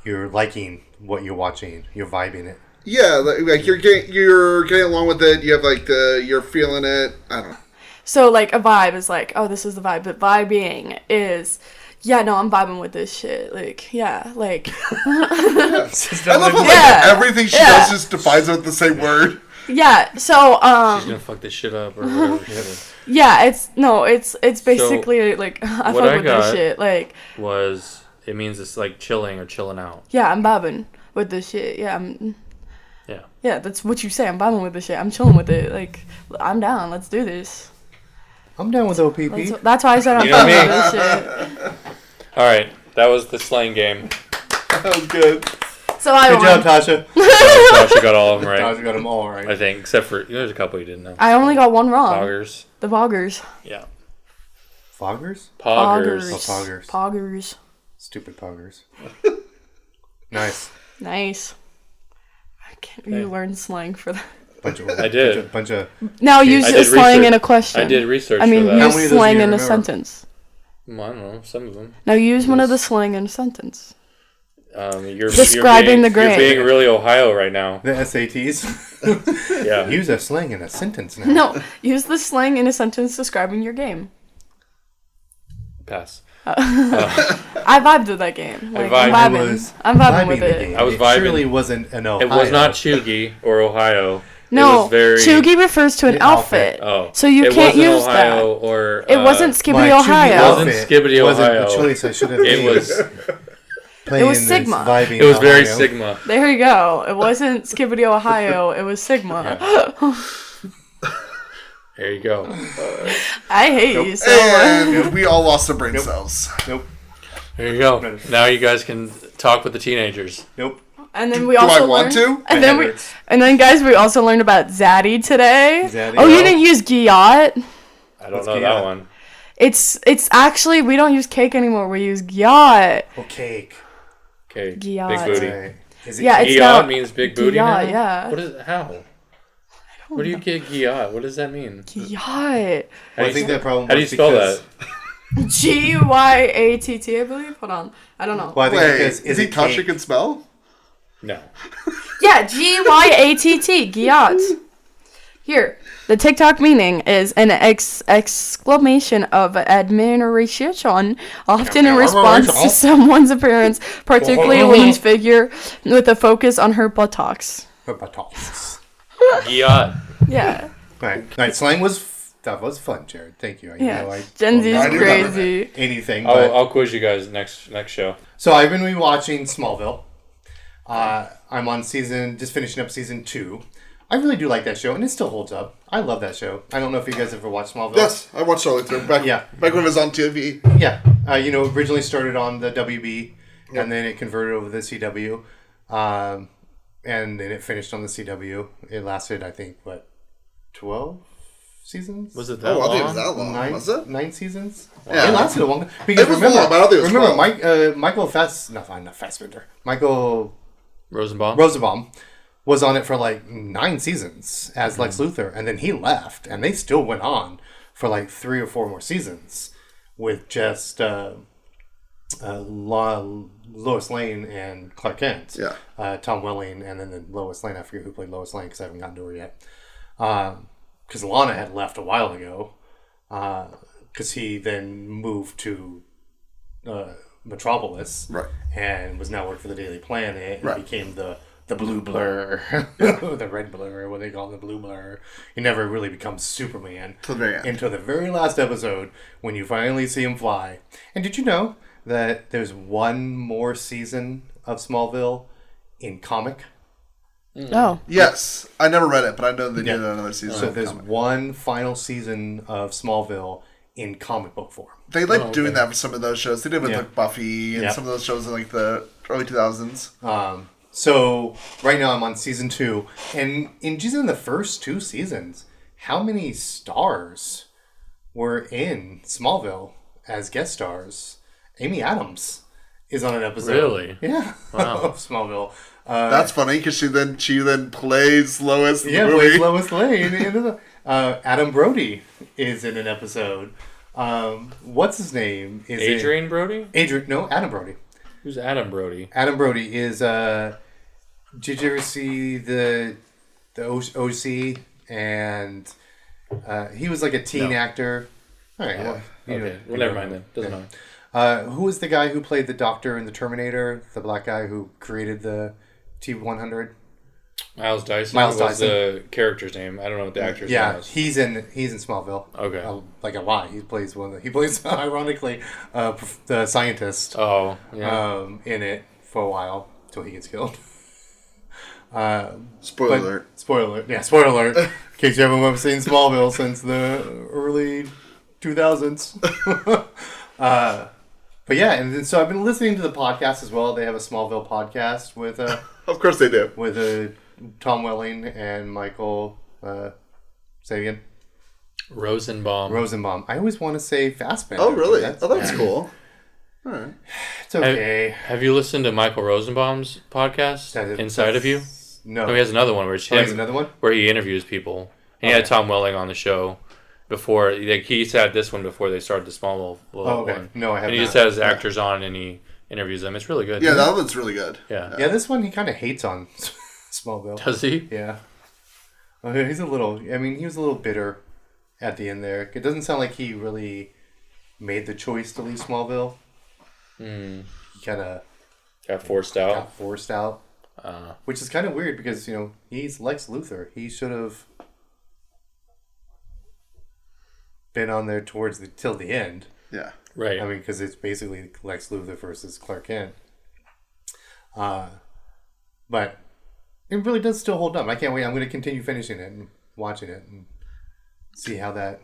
you're liking what you're watching. You're vibing it. Yeah, like you're getting along with it. You have like you're feeling it. I don't know. So like a vibe is like, oh, this is the vibe. But vibing is, yeah, no, I'm vibing with this shit. Like, yeah, like. I love how Yeah. like everything she Yeah. does just defines it with the same word. Yeah, so She's gonna fuck this shit up or whatever. yeah, it's basically like I what fuck I with got- this shit. Like, It means it's like chilling or chilling out. yeah, I'm vibing with this shit. Yeah. Yeah, that's what you say. I'm vibing with this shit. I'm chilling with it. Like, I'm down. Let's do this. I'm down with OPP. That's why I said I'm You know vibing me. with this shit. All right, that was the slang game. That was good. So I Good won. job, Tasha. Tasha got all of them right, Tasha got them all I right. think, except for there's a couple you didn't know. I only got one wrong. Poggers. The Poggers. Yeah. Foggers? Poggers. Oh, poggers. Poggers. Stupid poggers. Nice. Nice. You learn slang for that. I did. Bunch of Now use I did slang research. in a question. I did research I mean, for that. How use many of those slang do you in a remember? sentence. Well, I don't know, some of them. Now use one of the slang in a sentence. you're Describing being, the grain. You're being really Ohio right now. the SATs. Yeah. Use a slang in a sentence now. No, use the slang in a sentence describing your game. Pass. I vibed with that game. Like, vibed. I'm It vibing. was I'm vibing with the it. game. I was It vibing. surely wasn't an Ohio. It was not Chugi or Ohio. No, it was very, Chugi refers to an The outfit. Oh, So you it can't wasn't use Ohio that. or It wasn't My Skibbity, Chugi Ohio. It wasn't outfit Skibbity, wasn't Ohio. a choice I should have It made. was. Playing was this Sigma. vibing It was very Ohio. Sigma. There you go. It wasn't Skibbity, Ohio. It was Sigma. There you go. I hate you so much. And we all lost some brain cells. Nope. There you go. Now you guys can talk with the teenagers. Nope. And then we Do also I want learned, to? And then guys, we also learned about Zaddy today. Zaddy. Oh, you didn't use Giat? I don't What's know Giat? that one. It's actually we don't use cake anymore. We use Giat. Oh, cake. Okay. Giat. Big booty. Right. Is it Yeah, cake? it's Giat not means big booty Giat, now? yeah. What is how? Where do you get Giat? What does that mean? Giat. How Well, I do think you, that problem how do you was spell because- that? Gyatt, I believe. Hold on, I don't know. Well, I think Wait, because is it he Tasha cake? can spell? No. Yeah, Gyatt, Giat. Here, the TikTok meaning is an exclamation of admiration, often in response to someone's appearance, particularly a woman's figure, with a focus on her buttocks. Her buttocks. Giat. Yeah, Right. Slang that was fun, Jared. Thank you. yeah. Gen Z I is knew that. crazy. Anything. But, I'll quiz you guys next show. so I've been rewatching Smallville. I'm on just finishing up season 2. I really do like that show, and it still holds up. I love that show. I don't know if you guys ever watched Smallville. Yes, I watched all the way through. Back when it was on TV. Yeah. Originally started on the WB, and then it converted over to the CW. And then it finished on the CW. It lasted, I think, 12 seasons? Was it that Oh, I long? think it was that long. Was it? 9 seasons? Yeah. It lasted a long time. Because It was remember, long, but I don't think it was 12. Michael Fassbender. Michael Rosenbaum? Rosenbaum was on it for 9 seasons as Lex Luthor, and then he left, and they still went on for 3 or 4 more seasons with just Lois Lane and Clark Kent. Yeah. Tom Welling and then the Lois Lane. I forget who played Lois Lane because I haven't gotten to her yet. Because Lana had left a while ago. Because he then moved to Metropolis. Right. And was now working for the Daily Planet and Right. became the blue blur. The red blur, what they call the blue blur. He never really becomes Superman. Till the very end. Until the very last episode when you finally see him fly. And did you know that there's one more season of Smallville in comic? Oh. Yes. I never read it, but I know they did another season. So there's one final season of Smallville in comic book form. They like doing that for some of those shows. They did with like Buffy and Yeah. some of those shows in like the early 2000s. So right now I'm on season 2, and just in the first 2 seasons, how many stars were in Smallville as guest stars? Amy Adams is on an episode. Really? Yeah. Wow. Of Smallville. That's funny because she then plays Lois in the movie. Plays Lois Lane. Adam Brody is in an episode. What's his name? Is Adrian Brody? Adam Brody. Who's Adam Brody? Adam Brody is. Did you ever see the OC? And he was like a teen actor. All right. Well, Okay. Well, never mind then. Doesn't matter. Who was the guy who played the Doctor in the Terminator? The black guy who created the T-100. Miles Dyson Miles was Dyson. the character's name. I don't know what the actor's name Yeah, is. he's in Smallville. Okay. Like a lot. He plays ironically the scientist. Oh, yeah. In it for a while till he gets killed. Spoiler alert. Spoiler alert. Yeah, spoiler alert. In case you haven't seen Smallville since the early 2000s. But yeah, and then, so I've been listening to the podcast as well. They have a Smallville podcast with Of course they do. Tom Welling and Michael. Say it again. Rosenbaum. I always want to say Fassbender. Oh, really? That's Cool. All right. It's okay. Have you listened to Michael Rosenbaum's podcast, Inside of You? No. Oh, he has another one where he has another one? where he interviews people. And he had Tom Welling on the show before. Like, he had this one before they started the Smallville one. No, I haven't. And he just has actors on and he interviews them. It's really good. Yeah, that one's really good. Yeah. Yeah, this one he kind of hates on Smallville. Does he? Yeah. He's a little... I mean, he was a little bitter at the end there. It doesn't sound like he really made the choice to leave Smallville. He kind of... Got forced out. Got forced out. Which is kind of weird because, he's Lex Luthor. He should have been on there till the end. Yeah. Right. I mean, because it's basically Lex Luthor versus Clark Kent. But it really does still hold up. I can't wait. I'm going to continue finishing it and watching it and see how that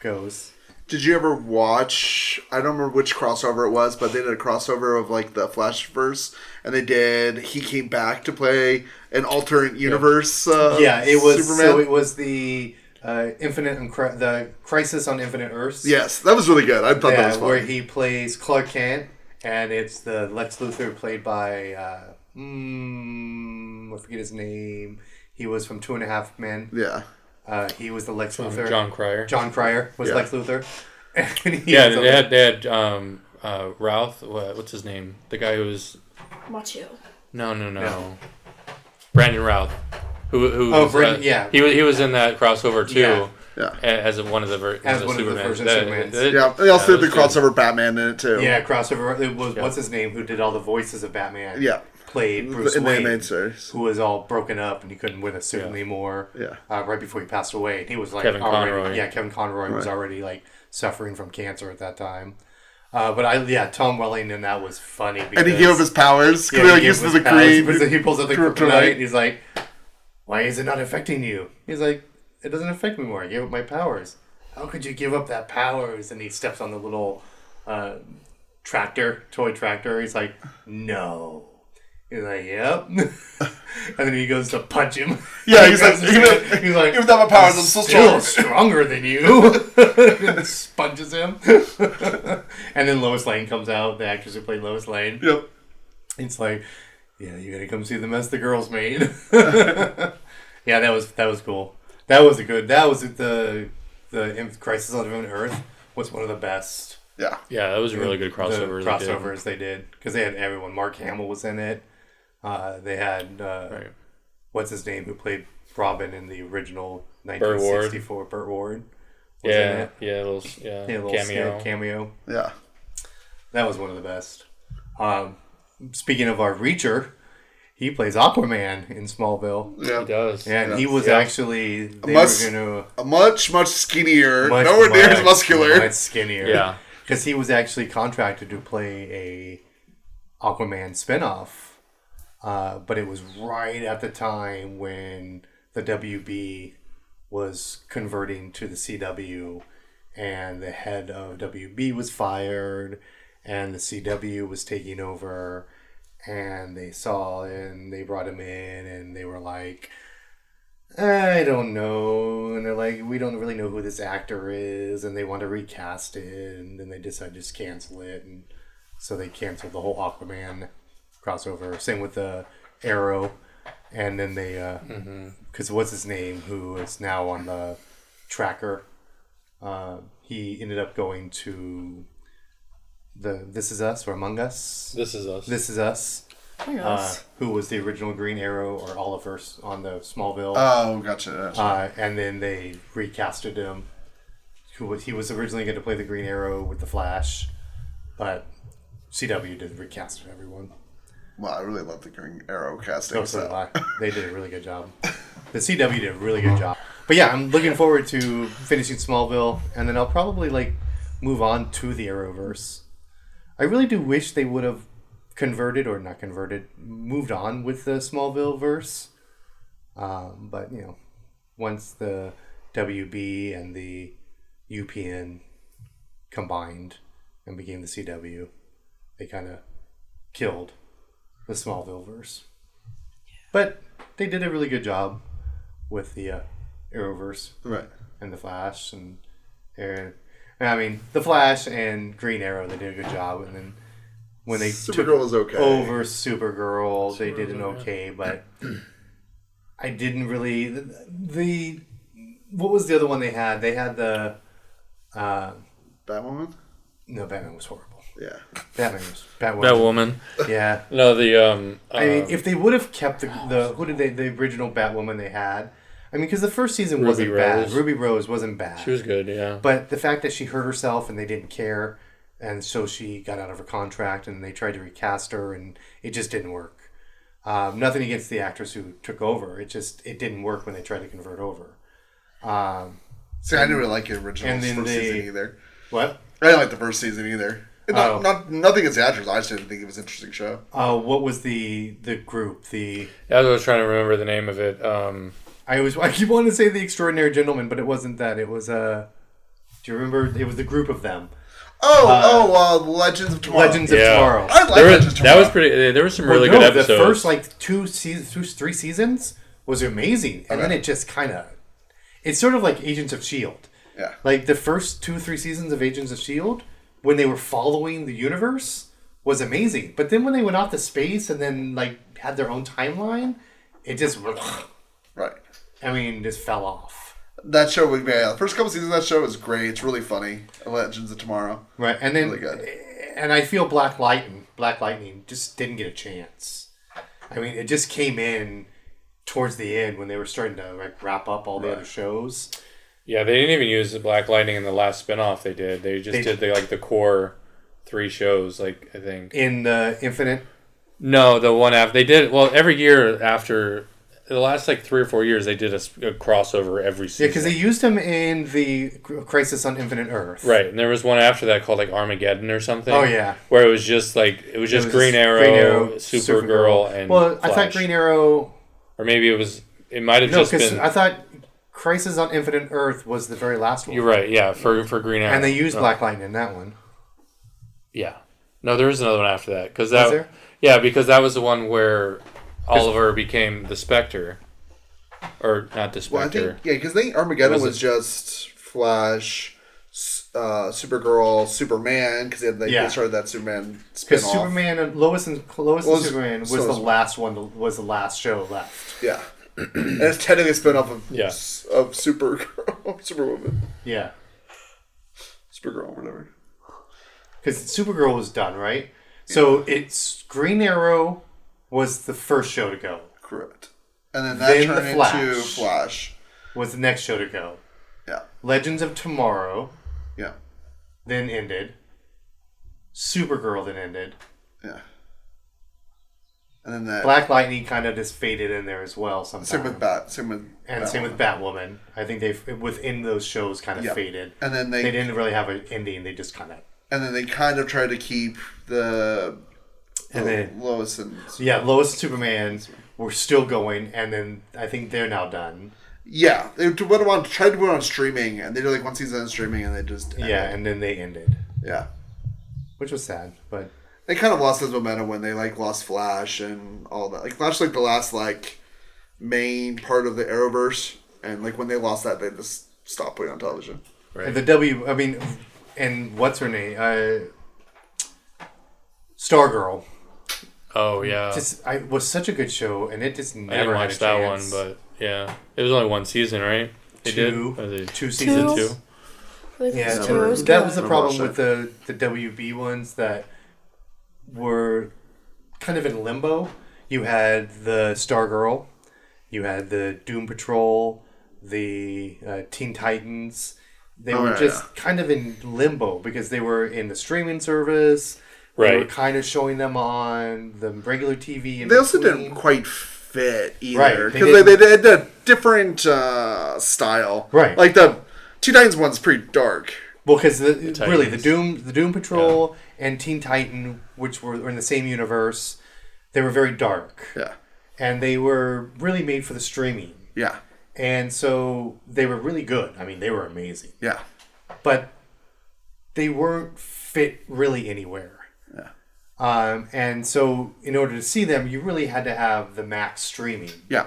goes. Did you ever watch, I don't remember which crossover it was, but they did a crossover of like the Flashverse, and he came back to play an alternate universe it was Superman. So it was the the Crisis on Infinite Earths. Yes, that was really good. I thought that was fun. Where he plays Clark Kent, and it's the Lex Luthor played by I forget his name. He was from 2.5 Men. Yeah. He was the Lex Luthor. John Cryer. John Cryer was Lex Luthor. Yeah, they had Ralph. What's his name? The guy who was... Macho. No. Brandon Routh. Who Brandon, yeah. He was in that crossover too. Yeah. As one of the versions of Superman. Yeah, they also did the crossover Batman in it too. Yeah, crossover. It was what's his name who did all the voices of Batman. Yeah. Played Bruce in the Wayne, animated series. who was all broken up and he couldn't wear the suit anymore. Yeah. Right before he passed away, and he was like Kevin Conroy. Yeah, Kevin Conroy was already like suffering from cancer at that time. But Tom Welling in that was funny. Because, And he gave up his powers. Yeah, He used to the green. He pulls out the kryptonite. He's like, "Why is it not affecting you?" He's like, "It doesn't affect me anymore. I gave up my powers." How could you give up that powers? And he steps on the little toy tractor. He's like, "No." He's like, "Yep." And then he goes to punch him. Yeah, he's like, "Even without my powers, I'm so still strong." stronger than you." And sponges him. And then Lois Lane comes out, the actress who played Lois Lane. Yep. It's like, yeah, you gotta come see the mess the girls made. Yeah, that was cool. That was the Crisis on Infinite Earth was one of the best Yeah. Yeah, that was a really good crossover. The crossovers they did. Because they had everyone. Mark Hamill was in it. They had, Right. what's his name, who played Robin in the original Ward. 1964. Burt Ward. Was in Yeah, it. yeah, a little cameo. Cameo. Yeah. That was one of the best. Speaking of our Reacher, he plays Aquaman in Smallville. Yeah. He does. And he was Yeah. actually a much skinnier, much nowhere near as muscular. much skinnier. Yeah. Because he was actually contracted to play a Aquaman spinoff, but it was right at the time when the WB was converting to the CW, and the head of WB was fired, and the CW was taking over, and they saw it, and they brought him in, and they were like, I don't know. And they're like, we don't really know who this actor is, and they want to recast it, and then they decided to just cancel it, and so they canceled the whole Aquaman crossover. Same with the Arrow, and then they, because what's his name, who is now on the Tracker, he ended up going to the This Is Us or Among Us. This is us. This Is Us. Yes. Who was the original Green Arrow or Oliver on the Smallville. Oh, gotcha. And then they recasted him. He was originally going to play the Green Arrow with the Flash, but CW did recast everyone. Well, I really love the Green Arrow casting. So did I. They did a really good job. The CW did a really good job. But yeah, I'm looking forward to finishing Smallville, and then I'll probably move on to the Arrowverse. I really do wish they would have moved on with the Smallville verse. But, once the WB and the UPN combined and became the CW, they kind of killed the Smallville verse. But they did a really good job with the Arrowverse. Right. And the Flash. The Flash and Green Arrow, they did a good job. And then when they Supergirl was okay. over Supergirl, they did an okay, but I didn't really... What was the other one they had? They had the... Batwoman? No, Batman was horrible. Yeah. Batwoman. Yeah. No, I mean, if they would have kept the original Batwoman they had... I mean, because the first season wasn't bad. Ruby Rose wasn't bad. She was good, yeah. But the fact that she hurt herself and they didn't care, and so she got out of her contract, and they tried to recast her, and it just didn't work. Nothing against the actress who took over. It didn't work when they tried to convert over. See, I didn't really like the original then first season either. What? I didn't like the first season either. Nothing against the actors. I just didn't think it was an interesting show. What was the group? I was trying to remember the name of it. I keep wanting to say The Extraordinary Gentlemen, but it wasn't that. It was do you remember? It was the group of them. Legends of Tomorrow. Legends of Tomorrow. I like Legends of Tomorrow. That was pretty. There were some really good episodes. The first 3 seasons was amazing, and then it just kind of. It's sort of like Agents of S.H.I.E.L.D. Yeah. Like the first 2-3 seasons of Agents of S.H.I.E.L.D., when they were following the universe, was amazing. But then when they went off to space and then had their own timeline, it just right. I mean, just fell off. That show was the first couple seasons of that show is great. It's really funny. Legends of Tomorrow. Right, and then really good. And I feel Black Lightning just didn't get a chance. I mean, it just came in towards the end when they were starting to wrap up all the other shows. Yeah, they didn't even use the Black Lightning in the last spinoff they did. They just did the core 3 shows, I think. In the Infinite? No, the one after. They did, every year after, the last 3 or 4 years, they did a crossover every season. Yeah, because they used him in the Crisis on Infinite Earth. Right, and there was one after that called Armageddon or something. Oh, yeah. Where it was just Green Arrow, Supergirl, and Well, Flash. I thought Green Arrow... Or maybe it might have just been... I thought Crisis on Infinite Earth was the very last one. You're right, yeah, for Green Arrow. And they used Black Lightning in that one. Yeah. No, there was another one after that. Was there? Yeah, because that was the one where Oliver became the Spectre. Or not the Spectre. Well, I think, because Armageddon was just Flash, Supergirl, Superman, because they started that Superman spin-off. Because Superman and Lois and Superman was the last one, was the last show left. Yeah. And it's technically a spin-off of Supergirl, Superwoman. Yeah. Supergirl, whatever. because Supergirl was done, right? So it's Green Arrow was the first show to go. Correct. And then that Then turned the Flash. into Flash. Was the next show to go. Yeah. Legends of Tomorrow Yeah. then ended. Supergirl then ended. Yeah. And then that. Black Lightning kind of just faded in there as well sometimes. Same with Bat. Same with. Same with Batwoman. I think they within those shows kind of faded. And then they didn't really have an ending. They just kind of. And then they kind of tried to keep the Lois and Lois and Superman were still going, and then I think they're now done. Yeah, they tried to put it on streaming, and they did like one season on streaming, and they just ended. And then they ended. Yeah, which was sad, but they kind of lost this momentum when they like lost Flash and all that. Like Flash, like the last like main part of the Arrowverse, and like when they lost that, they just stopped putting on television. Right. And and what's her name? Stargirl. Oh yeah, it was such a good show, and it just never I didn't had watch a that chance. one, but yeah, it was only one season, right? They Two. did. Two season seasons. Yeah, that was the problem with the WB ones that were kind of in limbo. You had the Stargirl, you had the Doom Patrol, the Teen Titans. They were just kind of in limbo because they were in the streaming service. Right. They were kind of showing them on the regular TV. They also didn't quite fit either. Right. Because they had a different style. Right. Like the Teen Titans one's pretty dark. Well, because the Doom Patrol and Teen Titan, which were in the same universe, they were very dark. Yeah. And they were really made for the streaming. Yeah. And so they were really good. I mean, they were amazing. Yeah. But they weren't fit really anywhere. Yeah. And so in order to see them, you really had to have the Max streaming. Yeah.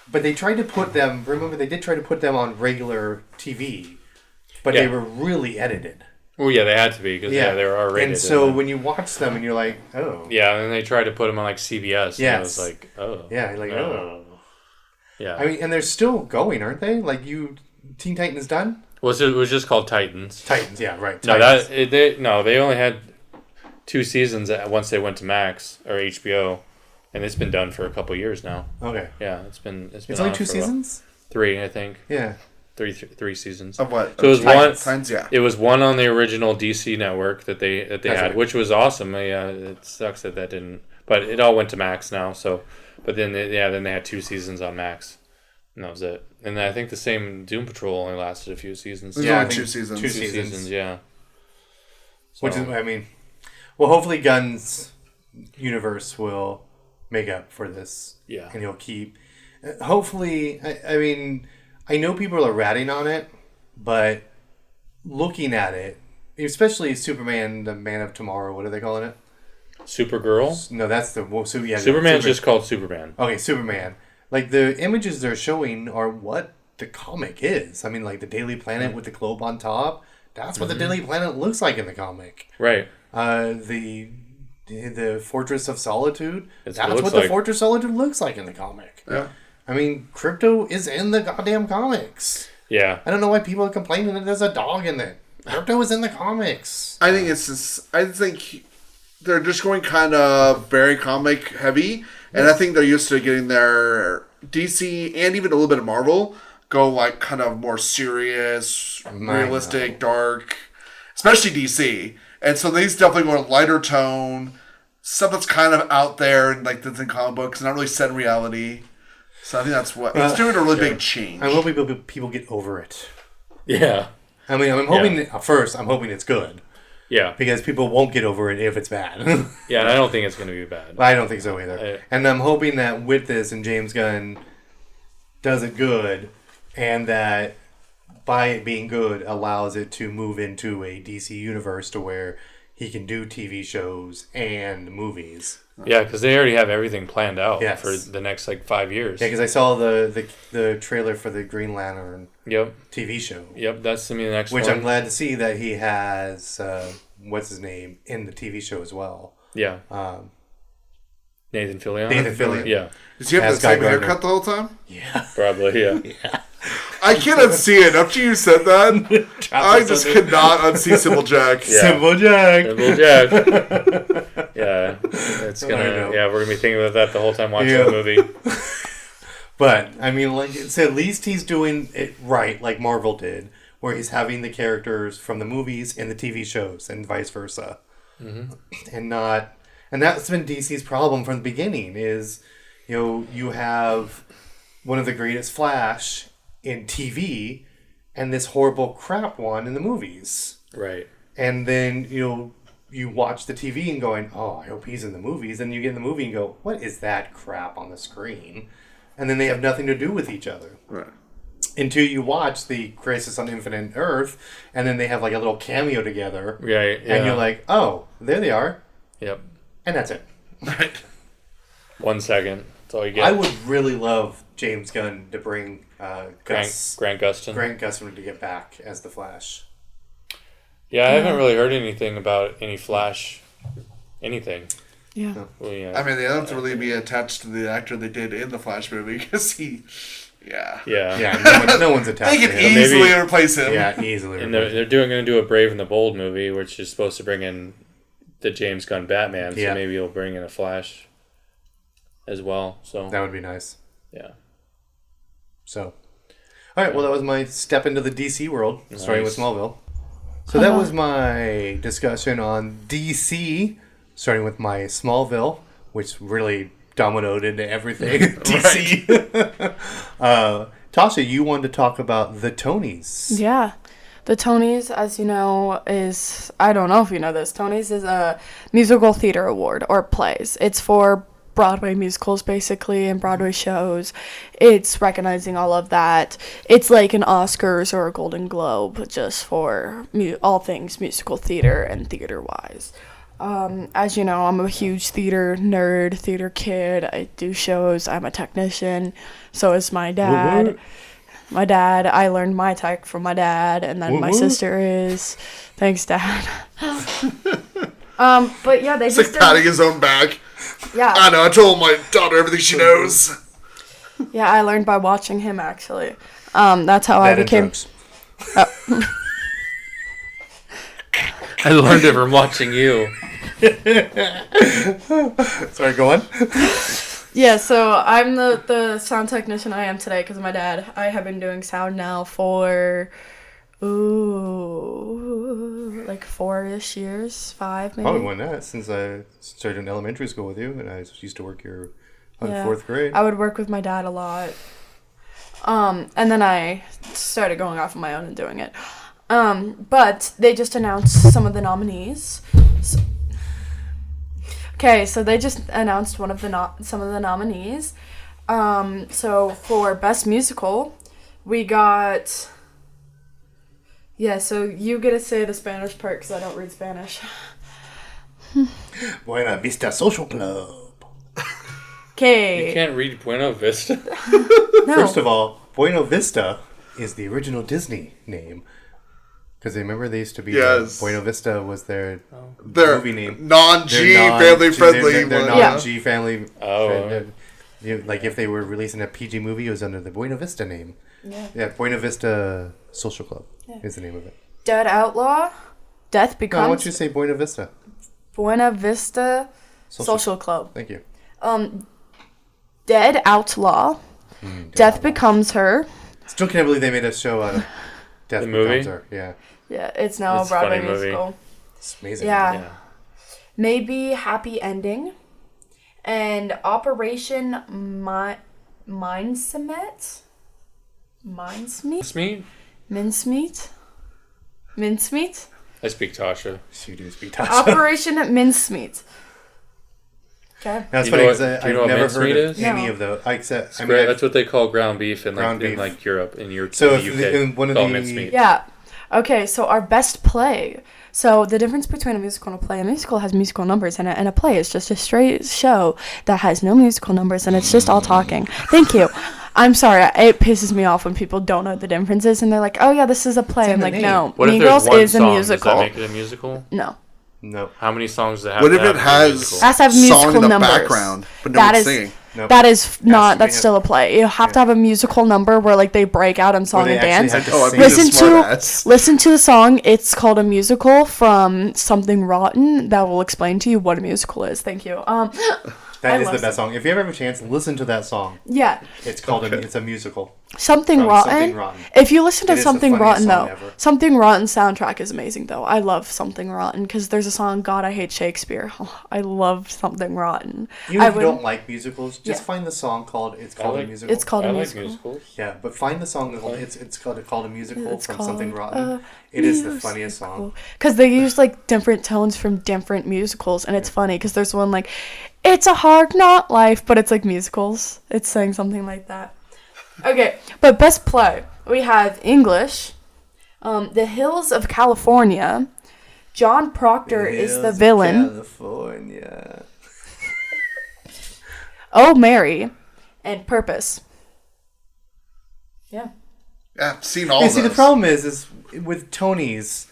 But they tried to put them, remember, they did try to put them on regular TV, but they were really edited. Well, yeah, they had to be because they were R-rated. And so when you watch them and you're like, oh. Yeah, and they tried to put them on like CBS. Yes. And it was like, oh. Yeah, like, oh. Yeah. I mean, and they're still going, aren't they? Like Teen Titans done? Well, it was just called Titans. Titans, yeah, right. Titans. They only had 2 seasons once they went to Max or HBO, and it's been done for a couple years now. Okay. Yeah, it's been only 2 seasons? 3, I think. Yeah. 3 seasons. Of what? So it was Titans, yeah. It was one on the original DC network that they had, right. which was awesome. Yeah, it sucks that didn't, but it all went to Max now. So, but then they had 2 seasons on Max, and that was it. And I think the same Doom Patrol only lasted a few seasons. There's only 2 seasons. 2 seasons, yeah. So, which is, I mean, well, hopefully Gunn's universe will make up for this. Yeah. And he'll keep. Hopefully, I mean, I know people are ratting on it, but looking at it, especially Superman, the Man of Tomorrow, what are they calling it? Supergirl? No, that's the Superman's just called Superman. Okay, Superman. Like the images they're showing are what the comic is. I mean, like the Daily Planet with the globe on top. That's what the Daily Planet looks like in the comic. Right. The Fortress of Solitude. That's what the Fortress of Solitude looks like in the comic. Yeah. I mean, Crypto is in the goddamn comics. Yeah. I don't know why people are complaining that there's a dog in it. Crypto is in the comics. I think I think they're just going kind of very comic heavy, and I think they're used to getting their DC and even a little bit of Marvel go like kind of more serious, realistic, dark, especially DC. And so these definitely go lighter tone, stuff that's kind of out there, and like that's in comic books, not really set in reality. So I think that's what it's doing a really big change. I'm hoping people get over it. Yeah. I mean, I'm hoping first. I'm hoping it's good. Yeah. Because people won't get over it if it's bad. Yeah, and I don't think it's going to be bad. I don't think so either. And I'm hoping that with this, and James Gunn does it good, and that by it being good allows it to move into a DC universe to where he can do TV shows and movies. Yeah, because they already have everything planned out Yes. for the next 5 years. Yeah, because I saw the trailer for the Green Lantern TV show. Yep, that's to me the next Which one. I'm glad to see that he has, what's his name, in the TV show as well. Yeah. Nathan Fillion? Nathan Fillion. Yeah. Does he have As the same Guy Gardner. haircut the whole time? Yeah. Probably, yeah. Yeah. I can't unsee it. After you said that, I just could not unsee Simple Jack. Yeah. Simple Jack. Simple Jack. Yeah, it's gonna. Yeah, we're gonna be thinking about that the whole time watching the movie. But I mean, like, so at least he's doing it right, like Marvel did, where he's having the characters from the movies in the TV shows, and vice versa, and not. And that's been DC's problem from the beginning. Is you have one of the greatest Flash in TV, and this horrible crap one in the movies. Right. And then you watch the TV and going, oh, I hope he's in the movies. And you get in the movie and go, what is that crap on the screen? And then they have nothing to do with each other. Right. Until you watch the Crisis on Infinite Earth, and then they have like a little cameo together. Right. Yeah. And you're like, oh, there they are. Yep. And that's it. Right. 1 second. That's all you get. I would really love James Gunn to bring Grant Gustin. Grant Gustin to get back as the Flash. Yeah, I haven't really heard anything about any Flash, anything. Yeah. Well, yeah. I mean, they don't have to really be attached to the actor they did in the Flash movie because he, Yeah. Yeah, no one's attached they to can him. easily replace him. Yeah, easily. And they're going to do a Brave and the Bold movie, which is supposed to bring in the James Gunn Batman. So maybe he'll bring in a Flash as well. So that would be nice. Yeah. So, all right. Well, that was my step into the DC world, starting with Smallville. So that was my discussion on DC, starting with my Smallville, which really dominoed into everything. DC. Tasha, you wanted to talk about the Tonys. Yeah. The Tonys, as you know, I don't know if you know this, Tonys is a musical theater award, or plays. It's for Broadway musicals, basically, and Broadway shows. It's recognizing all of that. It's like an Oscars or a Golden Globe, just for all things musical theater and theater-wise. As you know, I'm a huge theater nerd, theater kid. I do shows. I'm a technician. So is my dad. What? My dad, I learned my tech from my dad, and then my sister is. Thanks, Dad. But yeah, they It's just like patting his own back. yeah. I know, I told my daughter everything she knows. Yeah, I learned by watching him, actually. That's how I became. I learned it from watching you. Sorry, go on. Yeah, so I'm the sound technician I am today because of my dad. I have been doing sound now for, like 4-ish years, 5 maybe. Probably more than that, since I started in elementary school with you, and I used to work here on 4th grade. I would work with my dad a lot. And then I started going off on my own and doing it. But they just announced some of the nominees. So they just announced some of the nominees. So for Best Musical, we got... Yeah, so you get to say the Spanish part because I don't read Spanish. Buena Vista Social Club. Okay. You can't read Buena Vista. No. First of all, Buena Vista is the original Disney name. Because remember they used to be... Buena Vista was their movie name. Non-G family friendly. They're non-G family. Oh. Like if they were releasing a PG movie, it was under the Buena Vista name. Yeah, Buena Vista Social Club is the name of it. Dead Outlaw. Death Becomes... No, why don't you say Buena Vista? Buena Vista Social Club. Thank you. Dead Outlaw. Death Becomes Her. Still can't believe they made a show out of Death Becomes Her. Yeah. Yeah, it's now a Broadway musical. It's amazing. Yeah. Maybe Happy Ending. And Operation Mincemeat? Mincemeat? Mincemeat? I speak Tasha. You do speak Tasha. Operation Mincemeat. Okay. That's Do you funny know because what- do you know I've what never mincemeat heard of is? any No. of those. Except, That's what they call ground beef in Ground beef. like Europe, in Europe, So in if the UK. in one of call the- mincemeat. Yeah. Okay, so our best play. So the difference between a musical and a play, a musical has musical numbers in it, and a play is just a straight show that has no musical numbers, and it's just all talking. Thank you. I'm sorry, it pisses me off when people don't know the differences, and they're like, oh yeah, this is a play. in I'm the like, name. no, What if Mean there's Girls one is a song? musical. Does that make it a musical? No. Nope. How many songs does it have? What to if have it to be has musical? Has to have song musical in the numbers. background, but no That one's is singing? Nope. that is not. to That's be still a play. You have to have a musical number where like they break out in song they and actually dance. have to Oh, I'm sing. being a Listen smart to ass. listen to the song. It's called a musical from Something Rotten. That will explain to you what a musical is. Thank you. That I is the love best song. If you ever have a chance, listen to that song. Yeah, It's called it's a musical. Something From Rotten. Something Rotten. If you listen to It is the Something funniest Rotten song though, ever. Something Rotten soundtrack is amazing though. I love Something Rotten because there's a song God I Hate Shakespeare. Oh, I love Something Rotten. Even if you don't like musicals, just Yeah. find the song called "It's Called like- a Musical." It's called I a like musical. musicals. Yeah, but find the song called "It's called a Musical" It's from called Something Rotten. a It is the funniest song. because they use like different tones from different musicals, and it's funny because there's one like, "It's a hard not life," but it's like musicals. It's saying something like that. Okay, but best play we have English, The Hills of California. John Proctor is the villain. California. Oh Mary, and Purpose. Yeah. Yeah, I've seen all Hey, of see, those. the problem is with Tony's,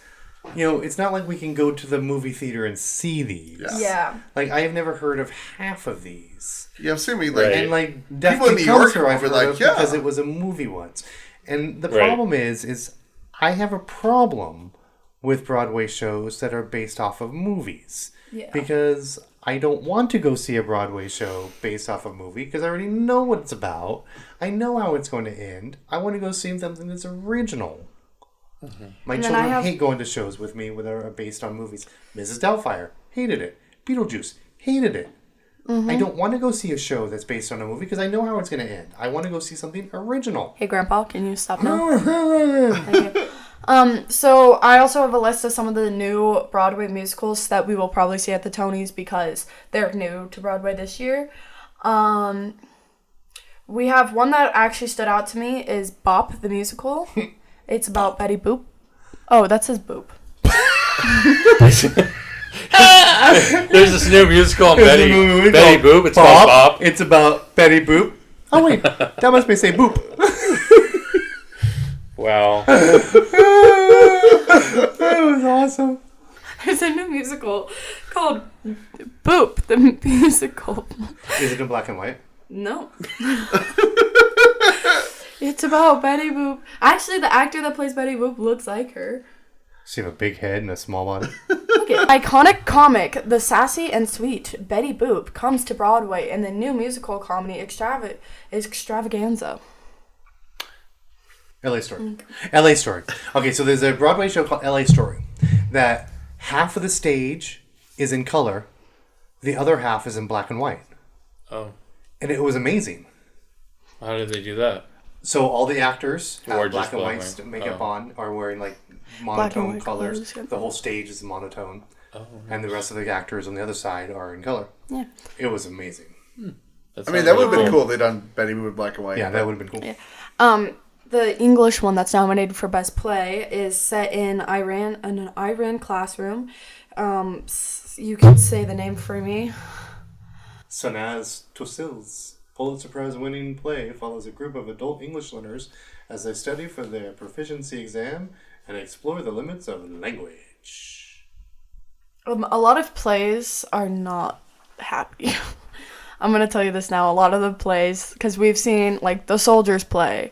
it's not like we can go to the movie theater and see these. Yeah. Like, I have never heard of half of these. Yeah, I've seen me like Right. And, like, People Death in New York Counselor, I've were heard like, of yeah. because it was a movie once. And the Right. problem is I have a problem with Broadway shows that are based off of movies. Yeah. Because I don't want to go see a Broadway show based off a movie because I already know what it's about. I know how it's going to end. I want to go see something that's original. My And then children I have- hate going to shows with me that are based on movies. Mrs. Doubtfire hated it. Beetlejuice hated it. I don't want to go see a show that's based on a movie because I know how it's going to end. I want to go see something original. Hey, Grandpa, can you stop now? Thank you. So I also have a list of some of the new Broadway musicals that we will probably see at the Tonys because they're new to Broadway this year. We have one that actually stood out to me is Bop the musical. It's about Betty Boop. Oh, that says Boop. There's this new musical on Betty movie Betty called Boop. It's called Bop. It's about Betty Boop. Oh wait, that must be say Boop. Wow. That was awesome. There's a new musical called Boop the musical. Is it in black and white? No. It's about Betty Boop. Actually, the actor that plays Betty Boop looks like her. Does she have a big head and a small body? Okay. Iconic comic, the sassy and sweet Betty Boop comes to Broadway in the new musical comedy extravaganza. L.A. Story. L.A. Story. Okay, so there's a Broadway show called L.A. Story that half of the stage is in color, the other half is in black and white. Oh. And it was amazing. How did they do that? So all the actors Or have black just and black white and white. makeup Oh. on, are wearing like Black and monotone white colors. clothes, yep. The whole stage is monotone. Oh. And the rest of the actors on the other side are in color. Yeah. It was amazing. That I mean, sounds that would have really been cool. cool if they'd done Betty Boop in black and white. Yeah, that would have been cool. Yeah. The English one that's nominated for Best Play is set in an Iran classroom. You can say the name for me. Sanaz Tosil's Pulitzer Prize winning play follows a group of adult English learners as they study for their proficiency exam and explore the limits of language. A lot of plays are not happy. I'm going to tell you this now. A lot of the plays, because we've seen, like, The Soldiers play.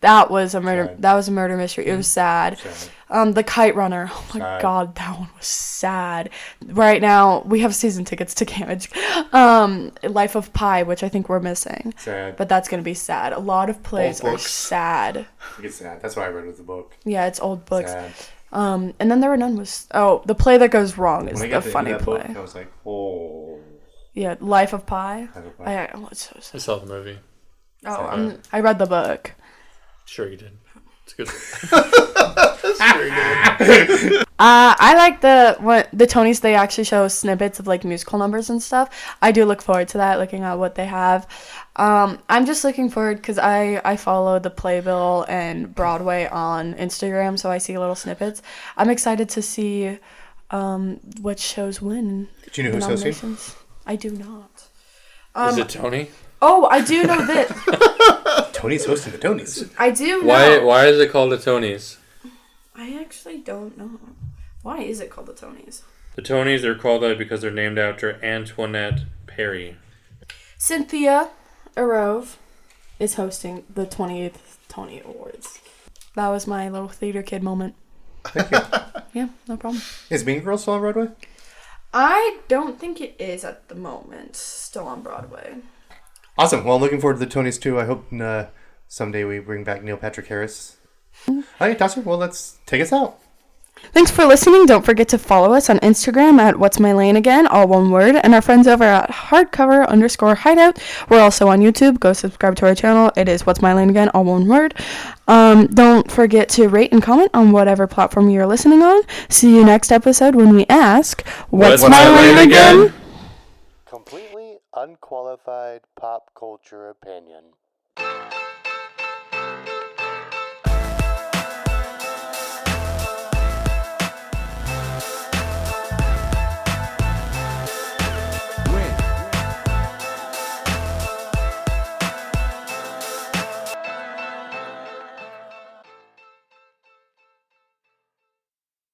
That was a murder. Sad. That was a murder mystery. It was sad. Sad. The Kite Runner. Oh my Sad. God, that one was sad. Right now, we have season tickets to Cambridge. Life of Pi, which I think we're missing. Sad. But that's gonna be sad. A lot of plays Old are books. sad. It's sad. That's why I read with the book. Yeah, it's old books. Sad. And then There Were None was. Oh, The Play That Goes Wrong is When I the got to funny that play. book, I was like, oh. Yeah, Life of Pi. Life of Pi. It's so sad. I saw the movie. I read the book. Sure you did. It's good. I like the Tonys. They actually show snippets of like musical numbers and stuff. I do look forward to that, looking at what they have. I'm just looking forward because I follow the Playbill and Broadway on Instagram, so I see little snippets. I'm excited to see what shows win. Do you know the who's hosting? nominations. I do not. Is it Tony? Oh, I do know that. Tony's hosting the Tonys. I do know. Why is it called the Tonys? I actually don't know. Why is it called the Tonys? The Tonys are called that because they're named after Antoinette Perry. Cynthia Arove is hosting the 28th Tony Awards. That was my little theater kid moment. Thank you. Yeah, no problem. Is Mean Girls still on Broadway? I don't think it is at the moment. Still on Broadway. Awesome. Well, looking forward to the Tonys too. I hope someday we bring back Neil Patrick Harris. All right, Tasha, well, let's take us out. Thanks for listening. Don't forget to follow us on Instagram at What's My Lane Again, all one word, and our friends over at hardcover_hideout. We're also on YouTube. Go subscribe to our channel. It is What's My Lane Again, all one word. Don't forget to rate and comment on whatever platform you're listening on. See you next episode when we ask, What's my lane again? Completely unqualified pop culture opinion.